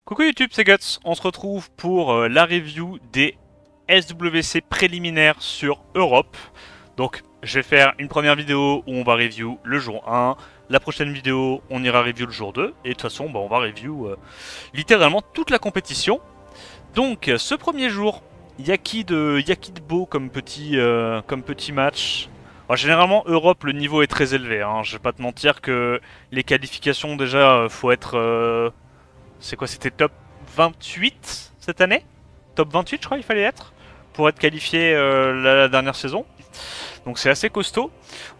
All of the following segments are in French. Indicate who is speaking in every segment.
Speaker 1: Coucou YouTube, c'est Guts. On se retrouve pour la review des SWC préliminaires sur Europe. Donc, je vais faire une première vidéo où on va review le jour 1. La prochaine vidéo, on ira review le jour 2. Et de toute façon, on va review littéralement toute la compétition. Donc, ce premier jour, il y a qui de beau comme petit match. Alors, généralement, Europe, le niveau est très élevé. Hein. Je vais pas te mentir que les qualifications, déjà, faut être... c'est quoi, c'était top 28 cette année? Top 28 je crois il fallait être pour être qualifié la dernière saison. Donc c'est assez costaud.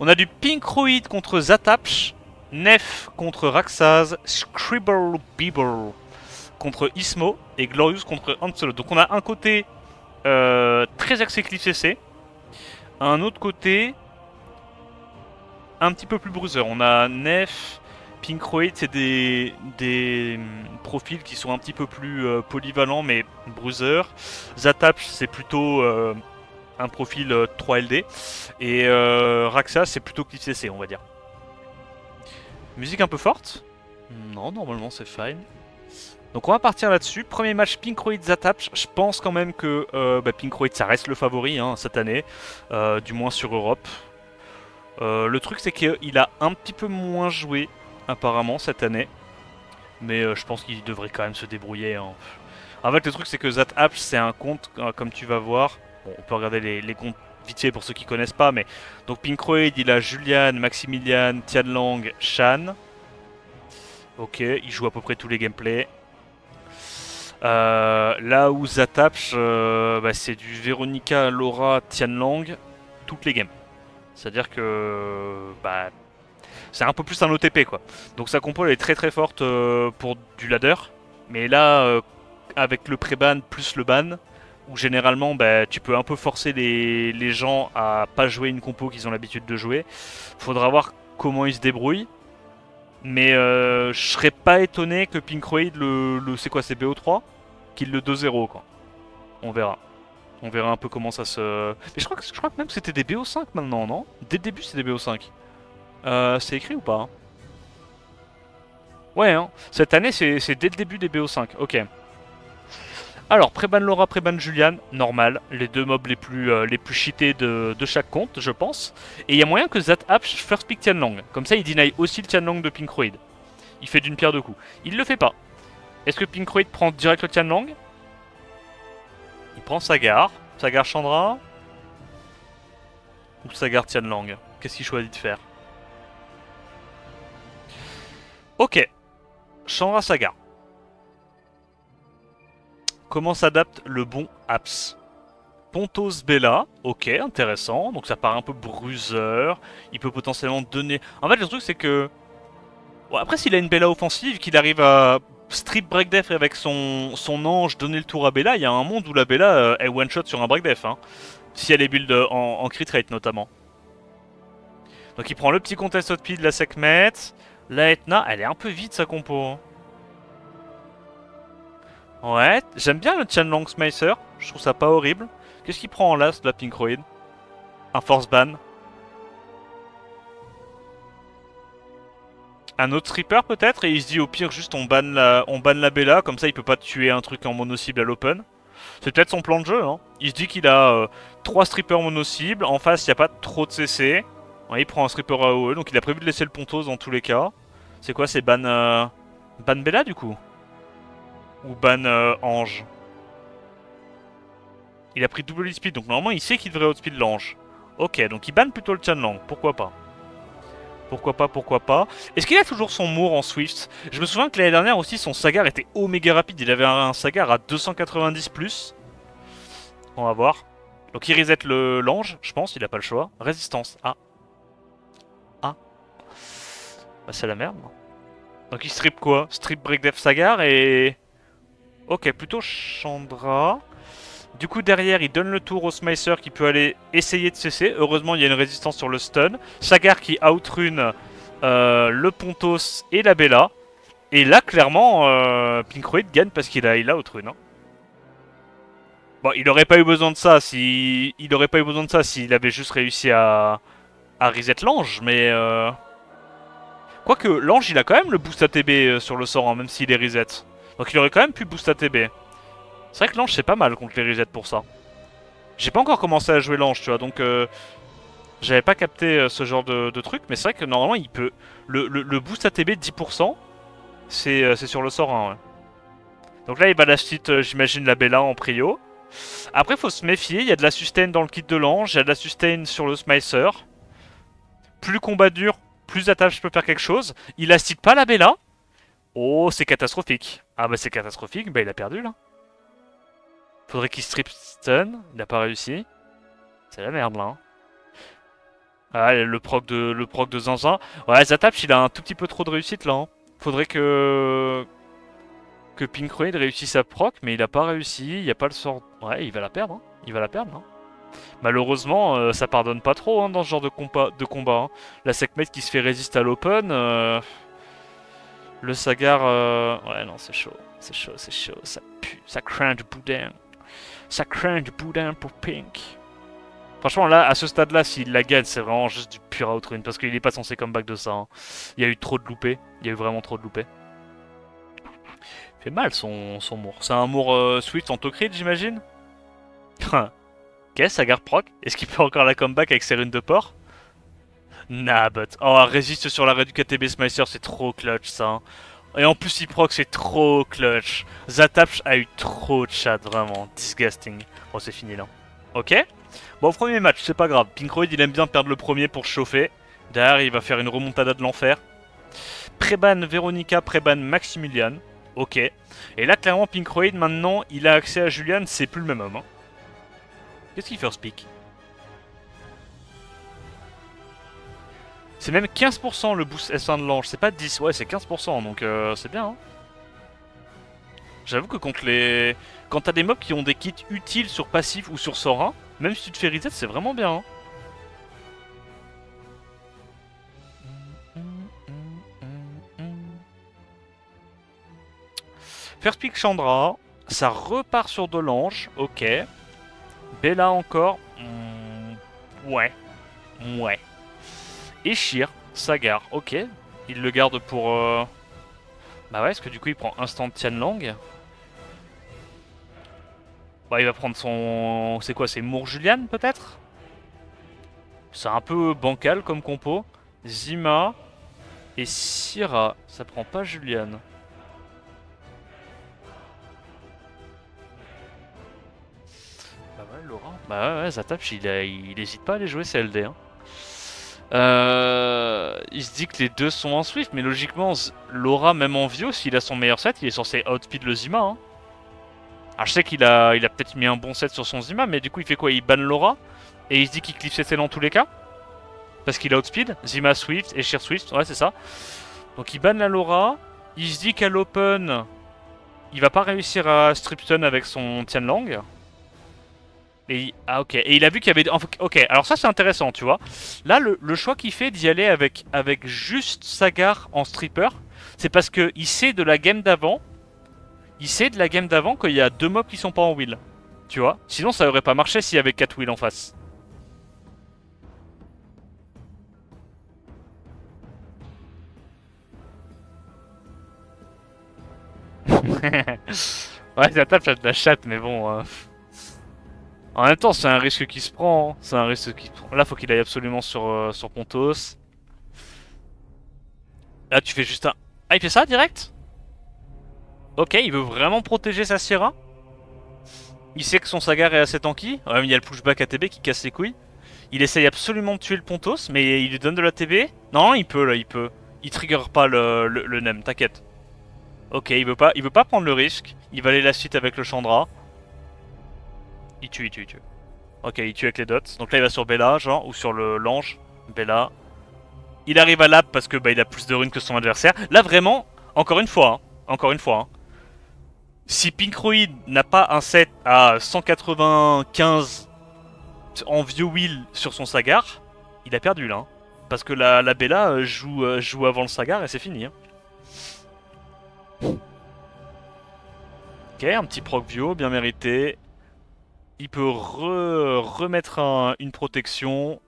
Speaker 1: On a du Pinkroid contre Zatapch, Nef contre Raxaz, Scribble Beeble contre Ismo et Glorious contre Anselo. Donc on a un côté très axé Cliff CC, un autre côté un petit peu plus bruiser. On a Nef, Pinkroid, c'est des profils qui sont un petit peu plus polyvalents mais bruiser. Zatapch, c'est plutôt un profil 3LD. Et Raxa, c'est plutôt Cliff CC, on va dire. Musique un peu forte? Non, normalement c'est fine. Donc on va partir là-dessus. Premier match Pinkroid Zatapch. Je pense quand même que Pinkroid ça reste le favori hein, cette année, du moins sur Europe. Le truc c'est qu'il a un petit peu moins joué apparemment cette année. Mais je pense qu'il devrait quand même se débrouiller. Hein. En fait le truc c'est que Zatapch c'est un compte comme tu vas voir. Bon, on peut regarder les comptes vite fait pour ceux qui connaissent pas. Mais donc Pinkroid il a Julian, Maximilian, Tianlang, Shan. Ok, il joue à peu près tous les gameplays. Là où Zatapch c'est du Veronica, Laura, Tianlang, toutes les games. C'est-à-dire que c'est un peu plus un OTP quoi. Donc sa compo elle est très très forte pour du ladder. Mais là, avec le pré-ban plus le ban, où généralement tu peux un peu forcer les gens à pas jouer une compo qu'ils ont l'habitude de jouer. Faudra voir comment ils se débrouillent. Mais je serais pas étonné que Pinkroid c'est quoi, c'est BO3 qu'il le 2-0 quoi. On verra. On verra un peu comment ça se... Mais je crois que même c'était des BO5 maintenant, non? Dès le début c'était des BO5. C'est écrit ou pas hein? Ouais, hein. Cette année c'est dès le début des BO5, ok. Alors, Préban Laura, Préban Julian, normal. Les deux mobs les plus cheatés de chaque compte, je pense. Et il y a moyen que Zatapch first pick Tianlang. Comme ça, il deny aussi le Tianlang de Pinkroid. Il fait d'une pierre deux coups. Il le fait pas. Est-ce que Pinkroid prend direct le Tianlang? Il prend Sagar. Sagar Chandra. Ou Sagar Tianlang? Qu'est-ce qu'il choisit de faire? Ok. Chandra Sagar. Comment s'adapte le bon Apps? Pontos Bella, ok, intéressant. Donc ça part un peu bruiser. Il peut potentiellement donner... En fait, le truc, c'est que... Bon, après, s'il a une Bella offensive, qu'il arrive à strip break def avec son ange, donner le tour à Bella, il y a un monde où la Bella est one-shot sur un break def. Hein. Si elle est build en crit rate, notamment. Donc il prend le petit contest hotpie de la Sekhmet. La Etna, elle est un peu vide, sa compo. Hein. Ouais, j'aime bien le Tianlang Smicer. Je trouve ça pas horrible. Qu'est-ce qu'il prend en last, la Pinkroid? Un force ban. Un autre stripper peut-être, et il se dit au pire juste on banne la Bella, comme ça il peut pas tuer un truc en mono-cible à l'open. C'est peut-être son plan de jeu, hein. Il se dit qu'il a 3 strippers mono-cible, en face il n'y a pas trop de CC. Ouais, il prend un stripper AOE, donc il a prévu de laisser le Pontos dans tous les cas. C'est quoi, c'est ban Bella du coup? Ou ban Ange? Il a pris double speed, donc normalement il sait qu'il devrait outspeed l'Ange. Ok, donc il banne plutôt le Tianlang, pourquoi pas. Pourquoi pas, pourquoi pas. Est-ce qu'il a toujours son Moore en Swift? Je me souviens que l'année dernière aussi, son Sagar était oméga rapide. Il avait un Sagar à 290 plus. On va voir. Donc il reset l'ange, je pense, il a pas le choix. Résistance. Ah. Ah. Bah c'est la merde. Donc il strip quoi? Strip Break Def Sagar et... Ok, plutôt Chandra. Du coup derrière il donne le tour au Smicer qui peut aller essayer de cesser. Heureusement il y a une résistance sur le stun. Sagar qui outrune le Pontos et la Bella. Et là clairement Pinkroid gagne parce qu'il a outrune. Hein. Bon il aurait pas eu besoin de ça si. Il aurait pas eu besoin de ça s'il avait juste réussi à reset l'ange, mais quoique l'ange il a quand même le boost ATB sur le sort hein, même s'il est reset. Donc il aurait quand même pu boost ATB. C'est vrai que l'ange c'est pas mal contre les resets pour ça. J'ai pas encore commencé à jouer l'ange, tu vois, donc j'avais pas capté ce genre de truc, mais c'est vrai que normalement il peut... Le boost ATB de 10%, c'est sur le sort 1, ouais. Donc là il va lâcher, j'imagine, la Bella en prio. Après faut se méfier, il y a de la sustain dans le kit de l'ange, il y a de la sustain sur le Smicer. Plus combat dur, plus attache peut faire quelque chose. Il assiste pas la Bella. Oh, c'est catastrophique. Ah bah c'est catastrophique, bah il a perdu là. Faudrait qu'il strip stun, il a pas réussi. C'est la merde là. Hein. Ah, le proc de Zinzin. Ouais, Zatapch il a un tout petit peu trop de réussite là. Hein. Faudrait que Pinkroid réussisse sa proc, mais il a pas réussi. Il y a pas le sort. Ouais, il va la perdre. Hein. Il va la perdre. Hein. Malheureusement, ça pardonne pas trop hein, dans ce genre de combat. Hein. La Sekhmet qui se fait résister à l'open. Le Sagar. Ouais, non, c'est chaud. C'est chaud, c'est chaud. Ça pue. Ça craint du boudin. Ça craint du boudin pour Pink. Franchement, là, à ce stade-là, s'il la gagne, c'est vraiment juste du pur outrun. Parce qu'il est pas censé comeback de ça. Hein. Il y a eu trop de loupés. Il y a eu vraiment trop de loupés. Il fait mal son Mour. C'est un Mour Swift en Tokrid, j'imagine. Ok, Sagar proc. Est-ce qu'il peut encore la comeback avec ses runes de port? Nah, but. Oh, résiste sur l'arrêt du KTB Smicer, c'est trop clutch ça. Hein. Et en plus, il proc, c'est trop clutch. Zatapch a eu trop de chat, vraiment. Disgusting. Bon, c'est fini là. Ok. Bon, premier match, c'est pas grave. Pinkroid, il aime bien perdre le premier pour chauffer. Derrière, il va faire une remontada de l'enfer. Préban Véronica, Préban Maximilian. Ok. Et là, clairement, Pinkroid, maintenant, il a accès à Julian, c'est plus le même homme. Hein. Qu'est-ce qu'il first pick? C'est même 15% le boost S1 de l'ange, c'est pas 10, ouais c'est 15%, donc c'est bien. Hein. J'avoue que contre les... Quand t'as des mobs qui ont des kits utiles sur passif ou sur sort 1, même si tu te fais reset, c'est vraiment bien. Hein. First pick Chandra, ça repart sur de l'ange, ok. Bella encore, ouais, ouais. Eshir, Sagar, ok. Il le garde pour... Bah ouais, parce que du coup il prend instant Tianlang. Bah il va prendre son... C'est quoi, c'est Mour Julian peut-être? C'est un peu bancal comme compo. Zima et Syrah, ça prend pas Julian. Bah ouais, Laura. Bah ouais, Zatapch il hésite pas à aller jouer CLD. Hein. Il se dit que les deux sont en Swift, mais logiquement, Laura, même en Vio, s'il a son meilleur set, il est censé outspeed le Zima. Hein. Alors je sais qu'il a peut-être mis un bon set sur son Zima, mais du coup il fait quoi? Il banne Laura et il se dit qu'il clip ses dans tous les cas parce qu'il a outspeed, Zima Swift et Sheer Swift, ouais c'est ça. Donc il banne la Laura, il se dit qu'à l'open, il va pas réussir à stripstun avec son Tianlang. Et ah ok, et il a vu qu'il y avait... Ok, alors ça c'est intéressant, tu vois. Là, le choix qu'il fait d'y aller avec juste Sagar en stripper, c'est parce qu'il sait de la game d'avant, qu'il y a deux mobs qui sont pas en wheel. Tu vois. Sinon ça aurait pas marché s'il y avait 4 wheels en face. Ouais, ça tape, ça de la chatte, mais bon... En même temps, c'est un risque qui se prend. Hein. C'est un risque qui se prend. Là, faut qu'il aille absolument sur Pontos. Là, tu fais juste un... Ah, il fait ça, direct? Ok, il veut vraiment protéger sa Sierra. Il sait que son Sagar est assez tanky. Ouais, mais il y a le pushback ATB qui casse les couilles. Il essaye absolument de tuer le Pontos, mais il lui donne de la TB. Non, il peut, là, il peut. Il trigger pas le Nem, t'inquiète. Ok, il veut pas prendre le risque. Il va aller la suite avec le Chandra. Il tue. Ok, il tue avec les dots. Donc là, il va sur Bella, genre, ou sur l'ange. Bella. Il arrive à lap parce que bah, il a plus de runes que son adversaire. Là, vraiment, encore une fois. Hein, si Pinkroid n'a pas un set à 195 en vieux wheel sur son Sagar, il a perdu là. Hein. Parce que la Bella joue avant le Sagar et c'est fini. Hein. Ok, un petit proc bio, bien mérité. Il peut remettre une protection.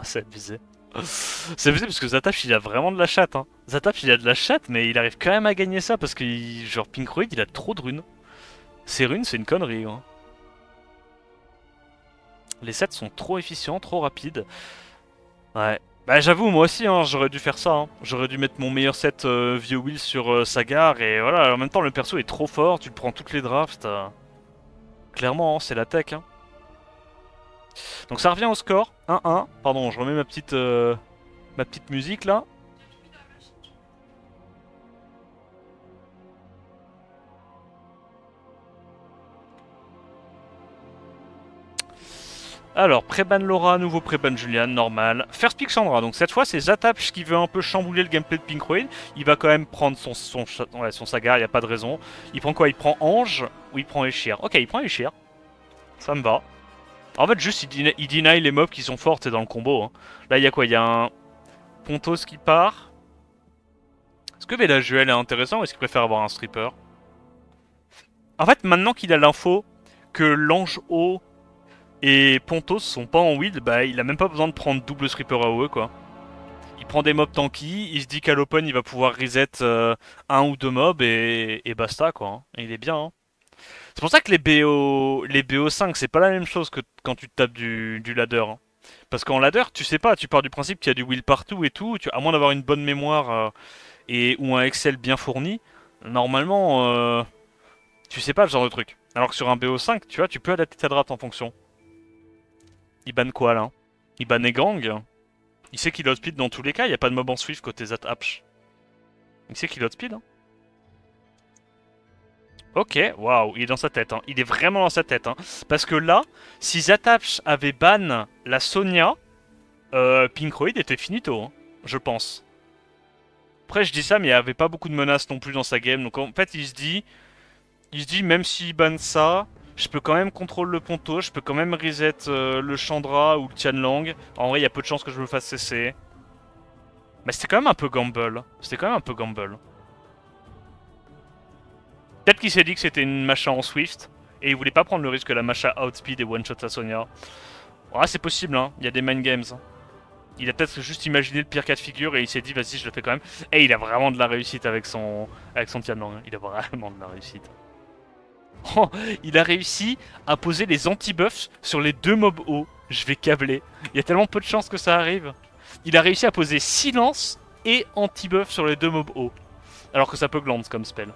Speaker 1: C'est abusé. C'est possible parce que Zataph il a vraiment de la chatte, hein. Zataph il a de la chatte, mais il arrive quand même à gagner ça parce que, genre, Pinkroid il a trop de runes. Ces runes, c'est une connerie, hein. Les sets sont trop efficients, trop rapides. Ouais. Bah j'avoue, moi aussi, hein, j'aurais dû faire ça. Hein. J'aurais dû mettre mon meilleur set Vieux Will sur Sagar. Et voilà, en même temps, le perso est trop fort. Tu le prends toutes les drafts. Clairement, hein, c'est la tech. Hein. Donc ça revient au score. 1-1. Pardon, je remets ma petite musique là. Alors, pré-ban Laura, nouveau pré-ban Julian, normal. First pick Chandra, donc cette fois c'est Zataph qui veut un peu chambouler le gameplay de Pinkroid. Il va quand même prendre son Saga, il n'y a pas de raison. Il prend quoi? Il prend Ange ou il prend Eshir? Ok, il prend Eshir. Ça me va. En fait, juste il deny les mobs qui sont forts, c'est dans le combo. Hein. Là, il y a quoi? Il y a un Pontos qui part. Est-ce que Belajuel est intéressant ou est-ce qu'il préfère avoir un stripper? En fait, maintenant qu'il a l'info que l'ange haut et Pontos sont pas en wild, bah il a même pas besoin de prendre double stripper AOE quoi. Il prend des mobs tanky, il se dit qu'à l'open il va pouvoir reset un ou deux mobs et basta quoi. Hein. Et il est bien. Hein. C'est pour ça que les BO5 c'est pas la même chose que quand tu tapes du ladder. Hein. Parce qu'en ladder tu sais pas, tu pars du principe qu'il y a du will partout et tout, à moins d'avoir une bonne mémoire ou un Excel bien fourni, normalement tu sais pas le genre de truc. Alors que sur un BO5 tu vois tu peux adapter ta draft en fonction. Il banne quoi là? Il banne Egang. Il sait qu'il outspeed dans tous les cas, il n'y a pas de mob en Swift côté Zataph. Il sait qu'il outspeed. Hein. Ok, waouh, il est dans sa tête. Hein. Il est vraiment dans sa tête. Hein. Parce que là, si Zataph avait ban la Sonia, Pinkroid était finito, hein, je pense. Après, je dis ça, mais il n'y avait pas beaucoup de menaces non plus dans sa game. Donc en fait, il se dit même s'il banne ça, je peux quand même contrôler le Ponto, je peux quand même reset le Chandra ou le Tianlang. En vrai, il y a peu de chances que je me fasse cesser. Mais c'était quand même un peu gamble. C'était quand même un peu gamble. Peut-être qu'il s'est dit que c'était une Masha en Swift, et il voulait pas prendre le risque que la Masha outspeed et one-shot à Sonia. Ouais, c'est possible, hein. Il y a des mind games. Il a peut-être juste imaginé le pire cas de figure et il s'est dit, vas-y, je le fais quand même. Et il a vraiment de la réussite avec son Tianlang. Hein. Il a vraiment de la réussite. Oh, il a réussi à poser les anti-buffs sur les deux mobs hauts. Je vais câbler. Il y a tellement peu de chances que ça arrive. Il a réussi à poser silence et anti-buff sur les deux mobs hauts. Alors que ça peut glance comme spell.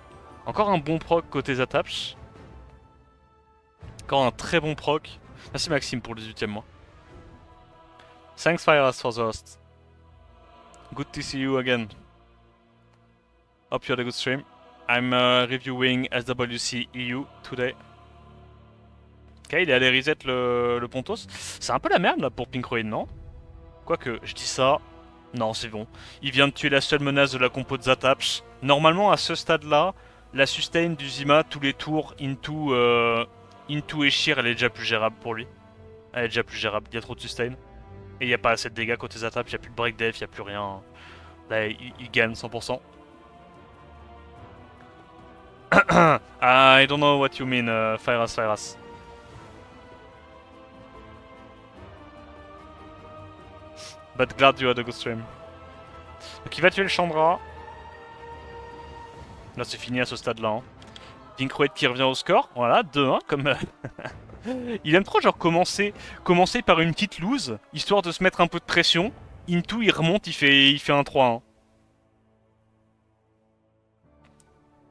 Speaker 1: Encore un bon proc côté Zataph. Encore un très bon proc. Merci Maxime pour le 18ème mois. Thanks Fireas for the host. Good to see you again. Hope you had a good stream. I'm reviewing SWC EU today. Ok, il est allé reset le Pontos. C'est un peu la merde là pour Pinkroid, non? Quoique, je dis ça. Non, c'est bon. Il vient de tuer la seule menace de la compo de Zataph. Normalement, à ce stade-là, la sustain du Zima tous les tours into Eshir, elle est déjà plus gérable pour lui. Elle est déjà plus gérable, il y a trop de sustain. Et il n'y a pas assez de dégâts côté Zataph, il n'y a plus de break def, il n'y a plus rien. Là, il gagne 100%. I don't know what you mean, Firas. But glad you had a good stream. Donc il va tuer le Chandra. Là c'est fini à ce stade là. Hein. Pinkroid qui revient au score. Voilà, 2-1 comme... il aime trop genre commencer par une petite lose, histoire de se mettre un peu de pression. Into il remonte, il fait un 3-1.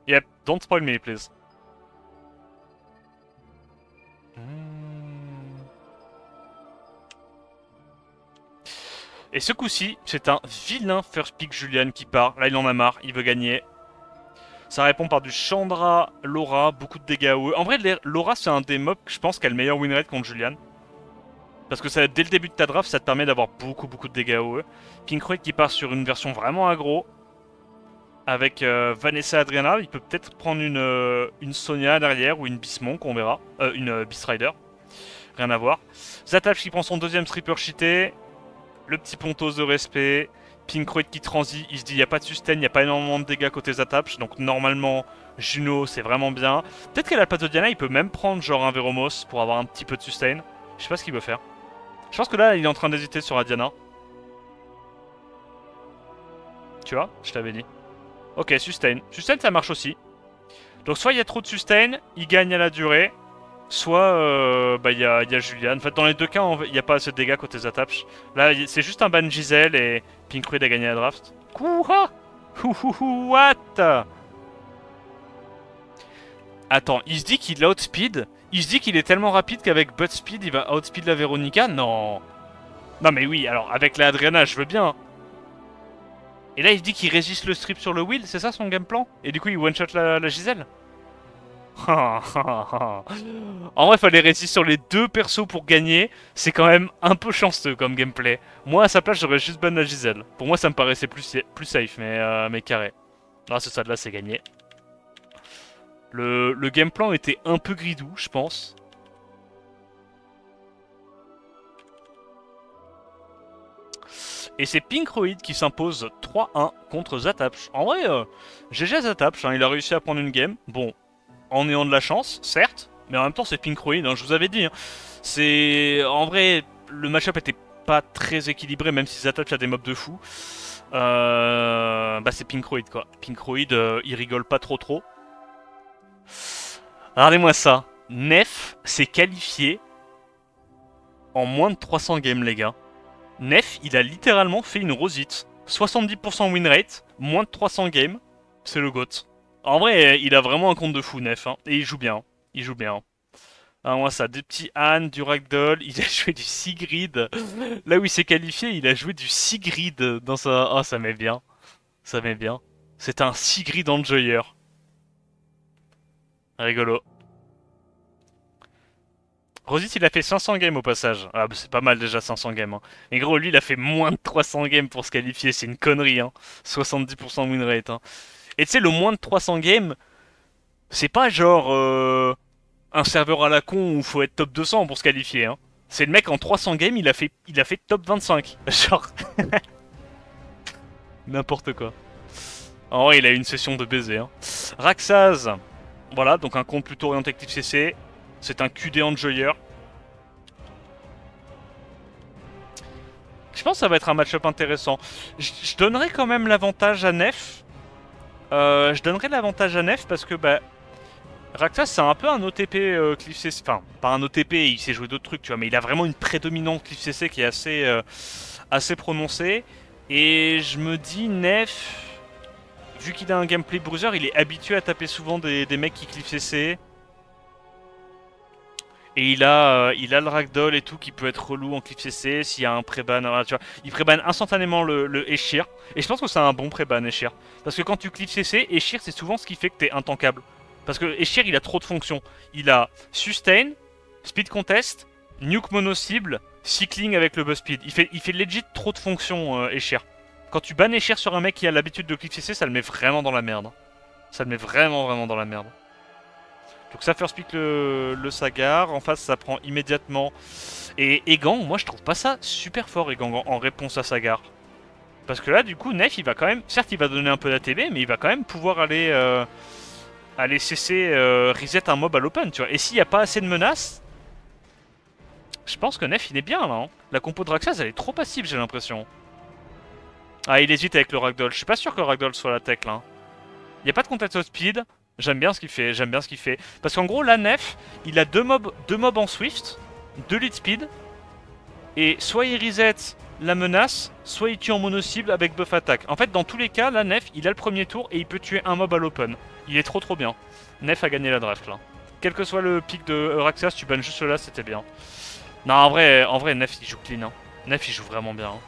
Speaker 1: Yep, don't spoil me please. Et ce coup-ci, c'est un vilain first pick Julian qui part. Là, il en a marre, il veut gagner. Ça répond par du Chandra, Laura, beaucoup de dégâts AOE. En vrai, Laura, c'est un des mobs que je pense qui a le meilleur win rate contre Julian. Parce que ça, dès le début de ta draft, ça te permet d'avoir beaucoup de dégâts AOE. Pinkroid qui part sur une version vraiment aggro. Avec Vanessa Adriana, il peut peut-être prendre une Sonia derrière ou une Bismonk, on verra. Une Beast Rider. Rien à voir. Zataph qui prend son deuxième stripper cheaté. Le petit Pontos de respect, Pinkroid qui transit, il se dit il n'y a pas de sustain, il n'y a pas énormément de dégâts côté Zataph, donc normalement Juno c'est vraiment bien. Peut-être qu'elle a le pas de Diana, il peut même prendre genre un Veromos pour avoir un petit peu de sustain. Je sais pas ce qu'il veut faire. Je pense que là il est en train d'hésiter sur la Diana. Tu vois, je t'avais dit. Ok, sustain. Sustain, ça marche aussi. Donc soit il y a trop de sustain, il gagne à la durée, soit bah, il y a Julian. En fait, dans les deux cas, il n'y a pas assez de dégâts côté Zatapch. Là, c'est juste un ban Giselle et Pinkruid a gagné la draft. Kouha! What? Attends, il se dit qu'il outspeed? Il se dit qu'il est tellement rapide qu'avec Butt Speed, il va outspeed la Véronica? Non. Non mais oui, alors avec la Adriana, je veux bien. Et là, il se dit qu'il résiste le strip sur le wheel, c'est ça son game plan? Et du coup, il one-shot la Giselle? En vrai, fallait résister sur les deux persos pour gagner. C'est quand même un peu chanceux comme gameplay. Moi, à sa place, j'aurais juste ban la Giselle. Pour moi, ça me paraissait plus safe, mais carré. Ah, ce stade-là, c'est gagné. Le game plan était un peu gridou, je pense. Et c'est Pinkroid qui s'impose 3-1 contre Zatapch. En vrai, GG Zatapch, hein, il a réussi à prendre une game. Bon, en ayant de la chance, certes, mais en même temps c'est Pinkroid, hein, je vous avais dit. Hein. C'est... En vrai, le match-up était pas très équilibré, même si Zatapch a des mobs de fou. Bah c'est Pinkroid quoi. Pinkroid, il rigole pas trop. Regardez-moi ça. Nef s'est qualifié en moins de 300 games les gars. Nef, il a littéralement fait une rosite. 70% win rate, moins de 300 games, c'est le GOAT. En vrai, il a vraiment un compte de fou, Nef. Hein. Et il joue bien. Il joue bien. Ah, moi, ça, des petits Han, du Ragdoll. Il a joué du Sigrid. Là où il s'est qualifié, il a joué du Sigrid dans sa... Oh, ça met bien. Ça met bien. C'est un Sigrid Enjoyer. Rigolo. Rosit, il a fait 500 games au passage. Ah, bah, c'est pas mal déjà 500 games. Hein. Mais gros, lui, il a fait moins de 300 games pour se qualifier. C'est une connerie. Hein. 70% win rate. Hein. Et tu sais, le moins de 300 games, c'est pas genre un serveur à la con où faut être top 200 pour se qualifier. Hein. C'est le mec en 300 games, il a fait top 25. Genre. N'importe quoi. En vrai, il a eu une session de baiser. Hein. Raxaz. Voilà, donc un compte plutôt orienté actif CC. C'est un QD Enjoyer. Je pense que ça va être un match-up intéressant. Je donnerais quand même l'avantage à Nef. Je donnerais l'avantage à Nef parce que bah, Raxas c'est un peu un OTP Cliff CC. Enfin, pas un OTP, il sait jouer d'autres trucs, tu vois, mais il a vraiment une prédominante Cliff CC qui est assez prononcée. Et je me dis, Nef, vu qu'il a un gameplay bruiser, il est habitué à taper souvent des mecs qui Cliff CC. Et il a le ragdoll et tout qui peut être relou en clip CC s'il y a un pré-ban. Tu vois, il pré-ban instantanément le Eshir. Et je pense que c'est un bon pré-ban Eshir. Parce que quand tu clip CC, Eshir c'est souvent ce qui fait que t'es intankable. Parce que Eshir il a trop de fonctions. Il a sustain, speed contest, nuke mono cible, cycling avec le buzz speed. Il fait legit trop de fonctions Eshir. Quand tu ban Eshir sur un mec qui a l'habitude de clip CC, ça le met vraiment dans la merde. Ça le met vraiment dans la merde. Donc ça first pick le Sagar, en face ça prend immédiatement. Et Egan, moi je trouve pas ça super fort Egan en réponse à Sagar. Parce que là du coup Nef il va quand même, certes il va donner un peu d'ATB, mais il va quand même pouvoir aller cesser, reset un mob à l'open, tu vois. Et s'il n'y a pas assez de menaces, je pense que Nef il est bien là. Hein. La compo de Raxas elle est trop passive j'ai l'impression. Ah il hésite avec le Ragdoll, je suis pas sûr que le Ragdoll soit la tech là. Il n'y a pas de contact au speed. J'aime bien ce qu'il fait, Parce qu'en gros, la Nef, il a deux mobs en Swift, 2 lead speed, et soit il reset la menace, soit il tue en mono-cible avec buff attack. En fait, dans tous les cas, la Nef, il a le premier tour et il peut tuer un mob à l'open. Il est trop bien. Nef a gagné la draft, là. Quel que soit le pick de Euraxias, tu bannes juste là, c'était bien. Non, en vrai, Nef, il joue clean. Hein. Nef, il joue vraiment bien. Hein.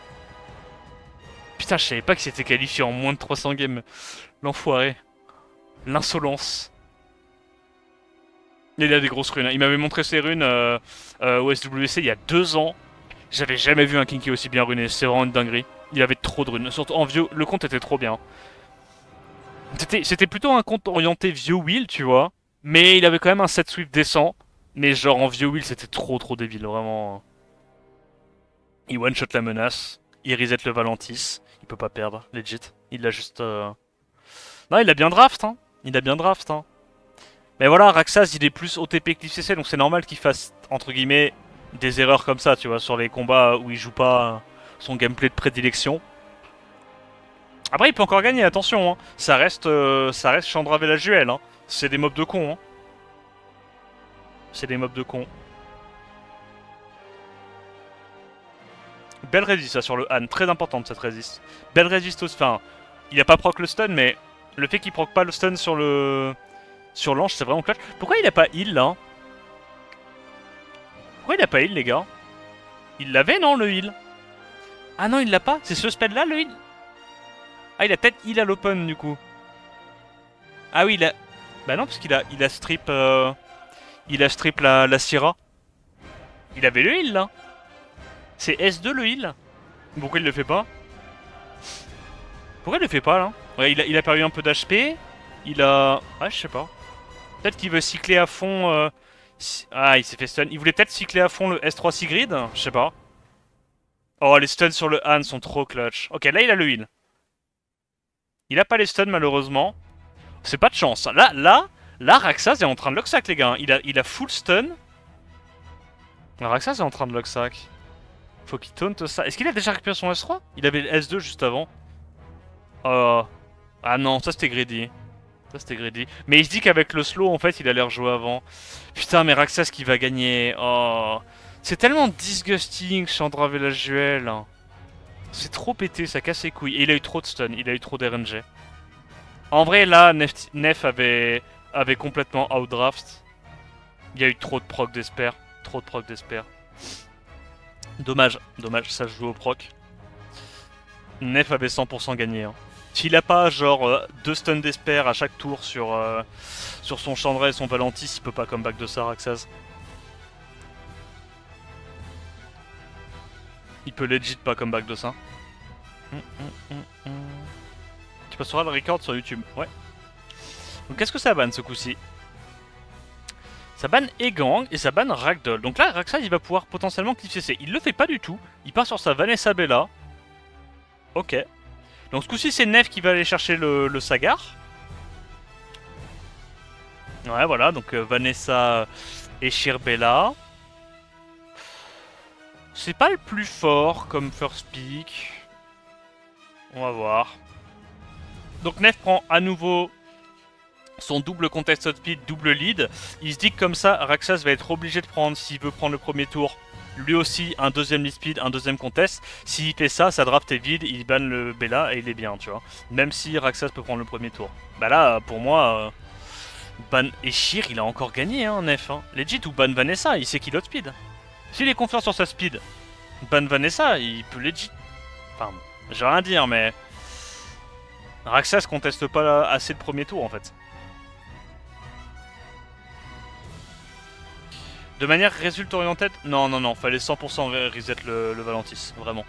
Speaker 1: Putain, je savais pas qu'il s'était qualifié en moins de 300 games. L'enfoiré. L'insolence. Il a des grosses runes. Il m'avait montré ses runes au SWC il y a 2 ans. J'avais jamais vu un Kinky aussi bien runé. C'est vraiment une dinguerie. Il avait trop de runes. Surtout en vieux, le compte était trop bien. C'était plutôt un compte orienté vieux wheel, tu vois. Mais il avait quand même un set swift décent. Mais genre en vieux wheel, c'était trop débile, vraiment. Il one-shot la menace. Il reset le Valentis. Il peut pas perdre, legit. Il l'a juste... Non, il a bien draft, hein. Il a bien draft, hein. Mais voilà, Raxas, il est plus OTP que l'IFCC, donc c'est normal qu'il fasse, entre guillemets, des erreurs comme ça, tu vois, sur les combats où il joue pas son gameplay de prédilection. Après, il peut encore gagner, attention. Hein. Ça reste Chandra Velajuel. Hein. C'est des mobs de cons. Hein. C'est des mobs de cons. Belle résiste ça sur le Han, très importante cette résiste. Belle résiste aussi, enfin, il a pas proc le stun, mais le fait qu'il proc pas le stun sur le... Sur l'ange, c'est vraiment clutch. Pourquoi il a pas heal là? Pourquoi il a pas heal les gars? Il l'avait non le heal? Ah non il l'a pas? C'est ce spell là le heal? Ah il a peut-être heal à l'open du coup. Ah oui il a... Bah non parce qu'il a, il a strip... Il a strip la Syrah. Il avait le heal là. C'est S2 le heal? Pourquoi il le fait pas? Pourquoi il le fait pas là? Ouais, il a perdu un peu d'HP. Il a... Ah, je sais pas. Peut-être qu'il veut cycler à fond... Ah, il s'est fait stun. Il voulait peut-être cycler à fond le S3 Sigrid? Je sais pas. Oh, les stuns sur le Han sont trop clutch. Ok, là, il a le heal. Il a pas les stuns, malheureusement. C'est pas de chance. Là, Raxas est en train de locksack, les gars. Il a full stun. Raxas est en train de locksack. Faut qu'il taunt ça. Est-ce qu'il a déjà récupéré son S3? Il avait le S2 juste avant. Oh. Ah non, ça c'était greedy. Ça c'était greedy. Mais il se dit qu'avec le slow, en fait, il allait rejouer avant. Putain, mais Raxas qui va gagner. Oh. C'est tellement disgusting, Chandra Velajuel. C'est trop pété, ça casse les couilles. Et il a eu trop de stun, il a eu trop d'RNG. En vrai, là, Nef avait complètement outdraft. Il y a eu trop de proc d'espère. Trop de proc d'espère. Dommage, dommage, ça se joue au proc. Nef avait 100% gagné. Hein. S'il a pas genre 2 stuns d'espère à chaque tour sur son Chandra et son Valentis, il peut pas comeback de ça, Raxas. Il peut legit pas comeback de ça. Tu passeras le record sur YouTube. Ouais. Donc qu'est-ce que ça banne ce coup-ci? Ça banne Egang et ça banne Ragdoll. Donc là, Raxas il va pouvoir potentiellement cliff CC. Il le fait pas du tout. Il part sur sa Vanessa Bella. Ok. Donc ce coup-ci, c'est Nef qui va aller chercher le Sagar. Ouais, voilà. Donc Vanessa et Shirbella. C'est pas le plus fort comme first pick. On va voir. Donc Nef prend à nouveau son double contested speed, double lead. Il se dit que comme ça, Raxas va être obligé de prendre, s'il veut prendre le premier tour, lui aussi un deuxième lead speed, un deuxième contest. S'il fait ça, sa draft est vide, il banne le Bella et il est bien, tu vois. Même si Raxas peut prendre le premier tour. Bah là, pour moi, ban Eshir, il a encore gagné, hein, Nef. Hein. Legit ou ban Vanessa, il sait qu'il a speed. S'il est confiant sur sa speed, ban Vanessa, il peut legit. Enfin, j'ai rien à dire, mais Raxas conteste pas assez le premier tour en fait. De manière résultat orientée, non, non, non, fallait 100% reset le Valentis, vraiment.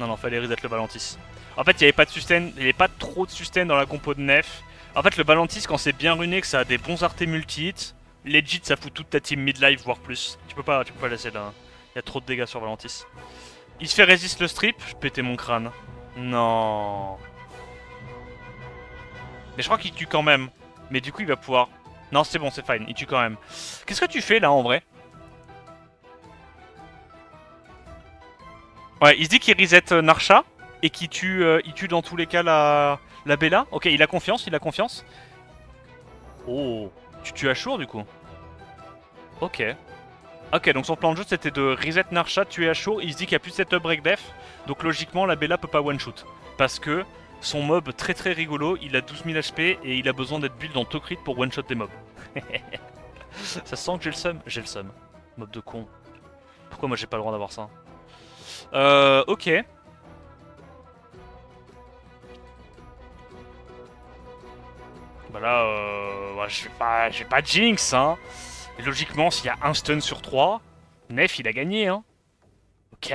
Speaker 1: Non, non, fallait reset le Valentis. En fait, il n'y avait pas de sustain, il n'y avait pas trop de sustain dans la compo de Nef. En fait, le Valentis, quand c'est bien runé, que ça a des bons artés multi-hits, legit, ça fout toute ta team mid-life, voire plus. Tu peux pas laisser là. Il y a trop de dégâts sur Valentis. Il se fait résiste le strip, je pétais mon crâne. Non. Mais je crois qu'il tue quand même. Mais du coup, il va pouvoir... Non, c'est bon, c'est fine, il tue quand même. Qu'est-ce que tu fais là en vrai? Ouais, il se dit qu'il reset Narsha et qu'il tue, il tue dans tous les cas la Bella. Ok, il a confiance, il a confiance. Oh, tu tues Ashur du coup. Ok. Ok, donc son plan de jeu c'était de reset Narsha, tuer Ashur. Il se dit qu'il n'y a plus de setup break def. Donc logiquement, la Bella peut pas one shoot. Parce que son mob très très rigolo, il a 12 000 HP et il a besoin d'être build en Tokrit pour one shot des mobs. Ça sent que j'ai le seum. J'ai le seum. Mob de con. Pourquoi moi j'ai pas le droit d'avoir ça? Ok. Bah là, ouais, je vais pas jinx, hein. Et logiquement, s'il y a un stun sur 3, Nef, il a gagné, hein. Ok.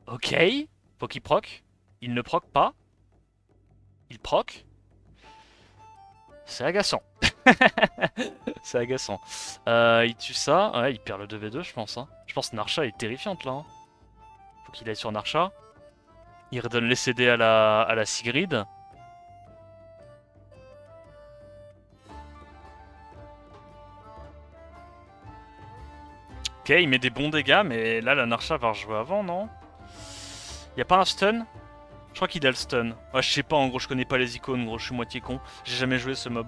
Speaker 1: Ok. Faut qu'il proc. Il ne proc pas. Il proc. C'est agaçant. C'est agaçant. Il tue ça. Ouais, il perd le 2v2, je pense. Hein. Je pense que Narsha est terrifiante, là. Hein. Faut qu'il aille sur Narsha. Il redonne les CD à la Sigrid. Ok, il met des bons dégâts, mais là, la Narsha va rejouer avant, non? Y a pas un stun? Je crois qu'il a le stun. Ouais, je sais pas, en gros, je connais pas les icônes, gros, je suis moitié con. J'ai jamais joué ce mob.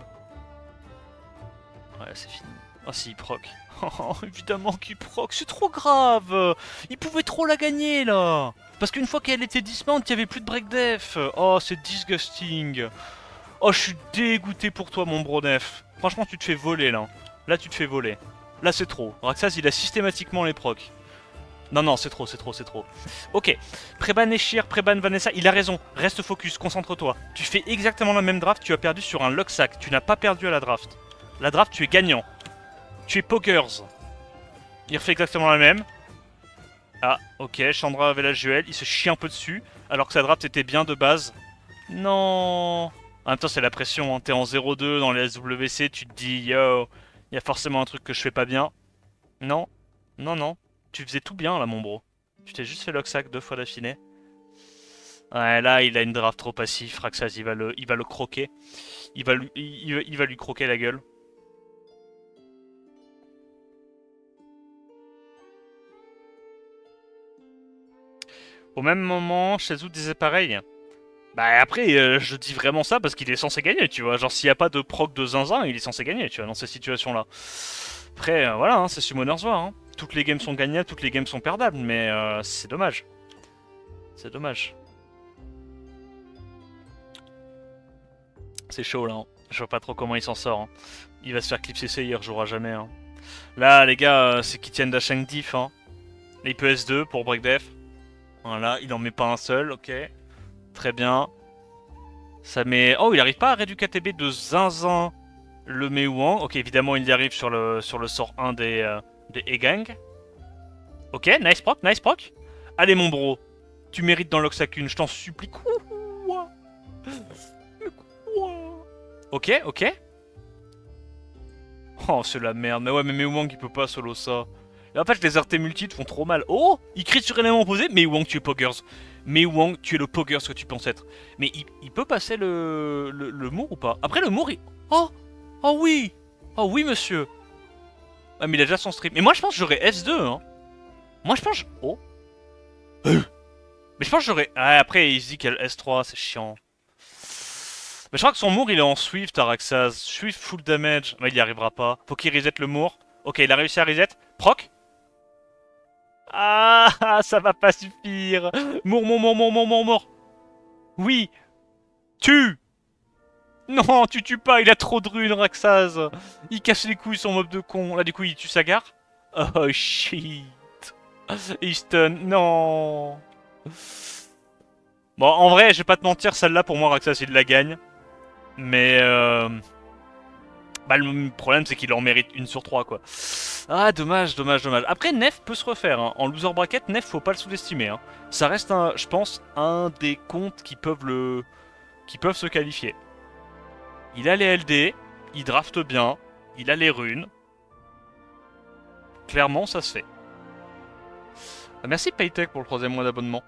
Speaker 1: Ouais, c'est fini. Oh, si, il proc. Oh, évidemment qu'il proc, c'est trop grave. Il pouvait trop la gagner, là. Parce qu'une fois qu'elle était dismount, il y avait plus de break def. Oh, c'est disgusting. Oh, je suis dégoûté pour toi, mon bronef. Franchement, tu te fais voler, là. Là, tu te fais voler. Là, c'est trop. Raxas, il a systématiquement les procs. Non, non, c'est trop, c'est trop, c'est trop. Ok, Préban Eshir, Préban Vanessa, il a raison. Reste focus, concentre-toi. Tu fais exactement la même draft, tu as perdu sur un Locksack. Tu n'as pas perdu à la draft. La draft, tu es gagnant. Tu es Pokers. Il refait exactement la même. Ah, ok, Chandra avait la Juel, il se chie un peu dessus, alors que sa draft était bien de base. Non. En même temps, c'est la pression, hein. T'es en 0-2 dans les SWC, tu te dis, yo, il y a forcément un truc que je fais pas bien. Non, non, non. Tu faisais tout bien, là, mon bro. Tu t'es juste fait Locksack 2 fois d'affilée. Ouais, là, il a une draft trop passif, Raxas, il va le croquer. Il va lui croquer la gueule. Au même moment, Shazoo disait pareil. Bah après, je dis vraiment ça parce qu'il est censé gagner, tu vois. Genre, s'il n'y a pas de proc de zinzin, il est censé gagner, tu vois, dans ces situations-là. Après, voilà, hein, c'est Summoner's War. Hein. Toutes les games sont gagnables, toutes les games sont perdables, mais c'est dommage. C'est dommage. C'est chaud, là. Hein. Je vois pas trop comment il s'en sort. Hein. Il va se faire clipser, il rejouera jamais. Hein. Là, les gars, c'est qu'ils tiennent d'Ashang Diff. Hein. Il peut S2 pour Break Def. Voilà, il en met pas un seul, ok. Très bien. Ça met... Oh, il arrive pas à réduire KTB de zinzin le Meiwang. Ok, évidemment, il y arrive sur le sort 1 des E-Gang. Ok, nice proc, nice proc. Allez, mon bro. Tu mérites dans l'Oxacune, je t'en supplie. Quoi? Ok, ok. Oh, c'est la merde. Mais ouais, mais Meiwang, il peut pas solo ça. Et en fait, les RT multi te font trop mal. Oh, il crie sur élément opposé. Meiwang, tu es Poggers. Meiwang, tu es le Poggers que tu penses être. Mais il peut passer le Mour ou pas? Après, le Mour, il... Oh! Oh oui! Oh oui, monsieur! Ah, mais il a déjà son stream. Mais moi, je pense que j'aurais S2, hein. Moi, je pense... Oh! Mais je pense que j'aurais... Ah, après, il se dit qu'elle S3, c'est chiant. Mais je crois que son Mour, il est en Swift, Araxaz. Swift full damage. Mais il y arrivera pas. Faut qu'il reset le Mour. Ok, il a réussi à reset. Proc. Ah, ça va pas suffire. Mour. Oui. Tue. Non, tu tues pas, il a trop de runes, Raxaz. Il casse les couilles, son mob de con. Là, du coup, il tue sa gare. Oh, shit. Il stun. Non. Bon, en vrai, je vais pas te mentir, celle-là, pour moi, Raxaz, il la gagne. Mais, bah, le problème, c'est qu'il en mérite une sur 3, quoi. Ah, dommage. Après, Nef peut se refaire. Hein. En loser bracket, Nef, faut pas le sous-estimer. Hein. Ça reste, je pense, un des comptes qui peuvent se qualifier. Il a les LD, il drafte bien, il a les runes. Clairement, ça se fait. Merci Paytech pour le 3e mois d'abonnement.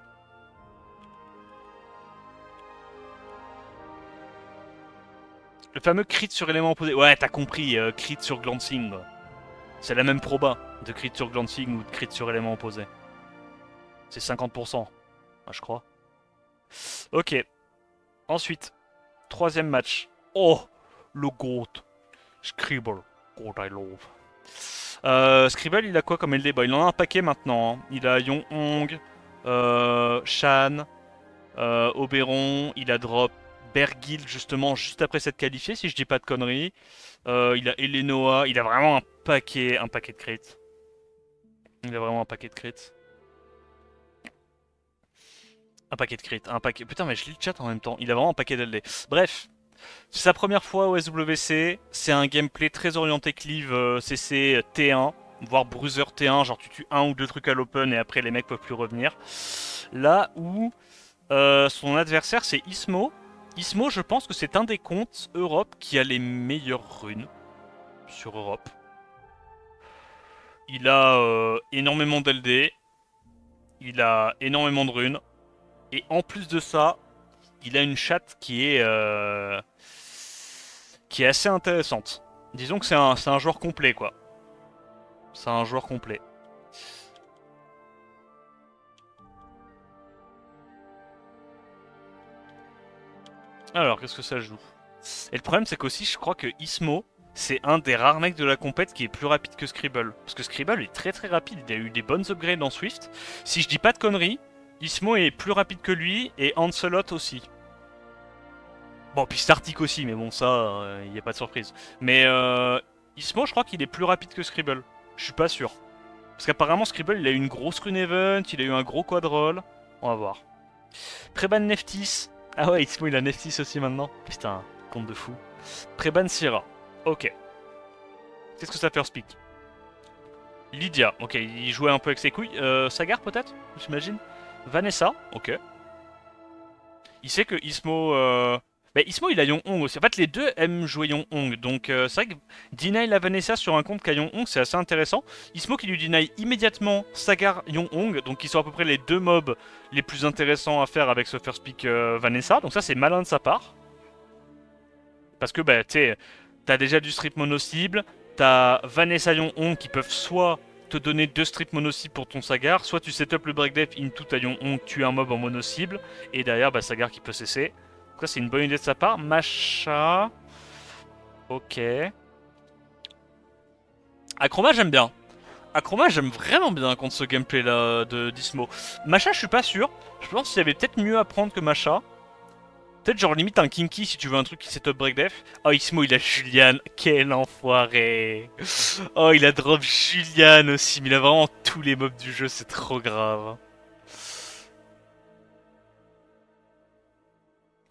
Speaker 1: Le fameux crit sur élément opposé. Ouais, t'as compris, crit sur glancing. C'est la même proba de crit sur glancing ou de crit sur élément opposé. C'est 50%, je crois. Ok. Ensuite, 3e match. Oh, le GOAT. Scribble. God I love. Scribble, il a quoi comme LD? Bah, il en a un paquet maintenant. Hein. Il a Yong-Hong, Shan, Oberon. Il a drop Bergil, justement, juste après s'être qualifié, si je dis pas de conneries. Il a Elenoa. Il a vraiment un paquet de crits. Il a vraiment un paquet de crits. Un paquet de crits, un paquet... Putain, mais je lis le chat en même temps. Il a vraiment un paquet d'LD. Bref. C'est sa première fois au SWC. C'est un gameplay très orienté cleave CC T1. Voire bruiser T1. Genre tu tues un ou deux trucs à l'open et après les mecs peuvent plus revenir. Là où son adversaire c'est Ismo. Ismo, je pense que c'est un des comptes Europe qui a les meilleures runes sur Europe. Il a énormément d'LD. Il a énormément de runes. Et en plus de ça, il a une chatte qui est assez intéressante. Disons que c'est un joueur complet, quoi. C'est un joueur complet. Alors, qu'est-ce que ça joue? Et le problème, c'est qu'aussi, je crois que Ismo, c'est un des rares mecs de la compète qui est plus rapide que Scribble. Parce que Scribble est très très rapide, il a eu des bonnes upgrades en Swift. Si je dis pas de conneries, Ismo est plus rapide que lui, et Ancelot aussi. Bon, puis Startic aussi, mais bon, ça, il n'y a pas de surprise. Mais Ismo, je crois qu'il est plus rapide que Scribble. Je suis pas sûr. Parce qu'apparemment, Scribble, il a eu une grosse rune event, il a eu un gros quadroll. On va voir. Préban Neftis. Ah ouais, Ismo, il a Neftis aussi maintenant. Putain, compte de fou. Préban Syrah. Ok. Qu'est-ce que ça fait speak? Lydia. Ok, il jouait un peu avec ses couilles. Sagar, peut-être? J'imagine. Vanessa. Ok. Il sait que Ismo... Bah, Ismo, il a Yong-Hong aussi. En fait, les deux aiment jouer Yong-Hong. Donc, c'est vrai que deny la Vanessa sur un compte qu'a Yong-Hong, c'est assez intéressant. Ismo qui lui deny immédiatement Sagar Yong-Hong. Donc, ils sont à peu près les deux mobs les plus intéressants à faire avec ce first pick Vanessa. Donc, ça, c'est malin de sa part. Parce que, bah, tu sais, t'as déjà du strip mono-cible. T'as Vanessa Yong-Hong qui peuvent soit te donner deux strips mono-cible pour ton Sagar, soit tu setup le break def into ta Yong-Hong, tu un mob en mono-cible. Et derrière, bah, Sagar qui peut cesser. Ça, c'est une bonne idée de sa part. Masha. Ok. Acroma, j'aime bien. Acroma, j'aime vraiment bien contre ce gameplay là de d'Ismo. Masha, je suis pas sûr. Je pense qu'il y avait peut-être mieux à prendre que Masha. Peut-être genre limite un Kinky si tu veux un truc qui setup break def. Oh, Ismo, il a Julian. Quel enfoiré. Oh, il a drop Julian aussi. Mais il a vraiment tous les mobs du jeu. C'est trop grave.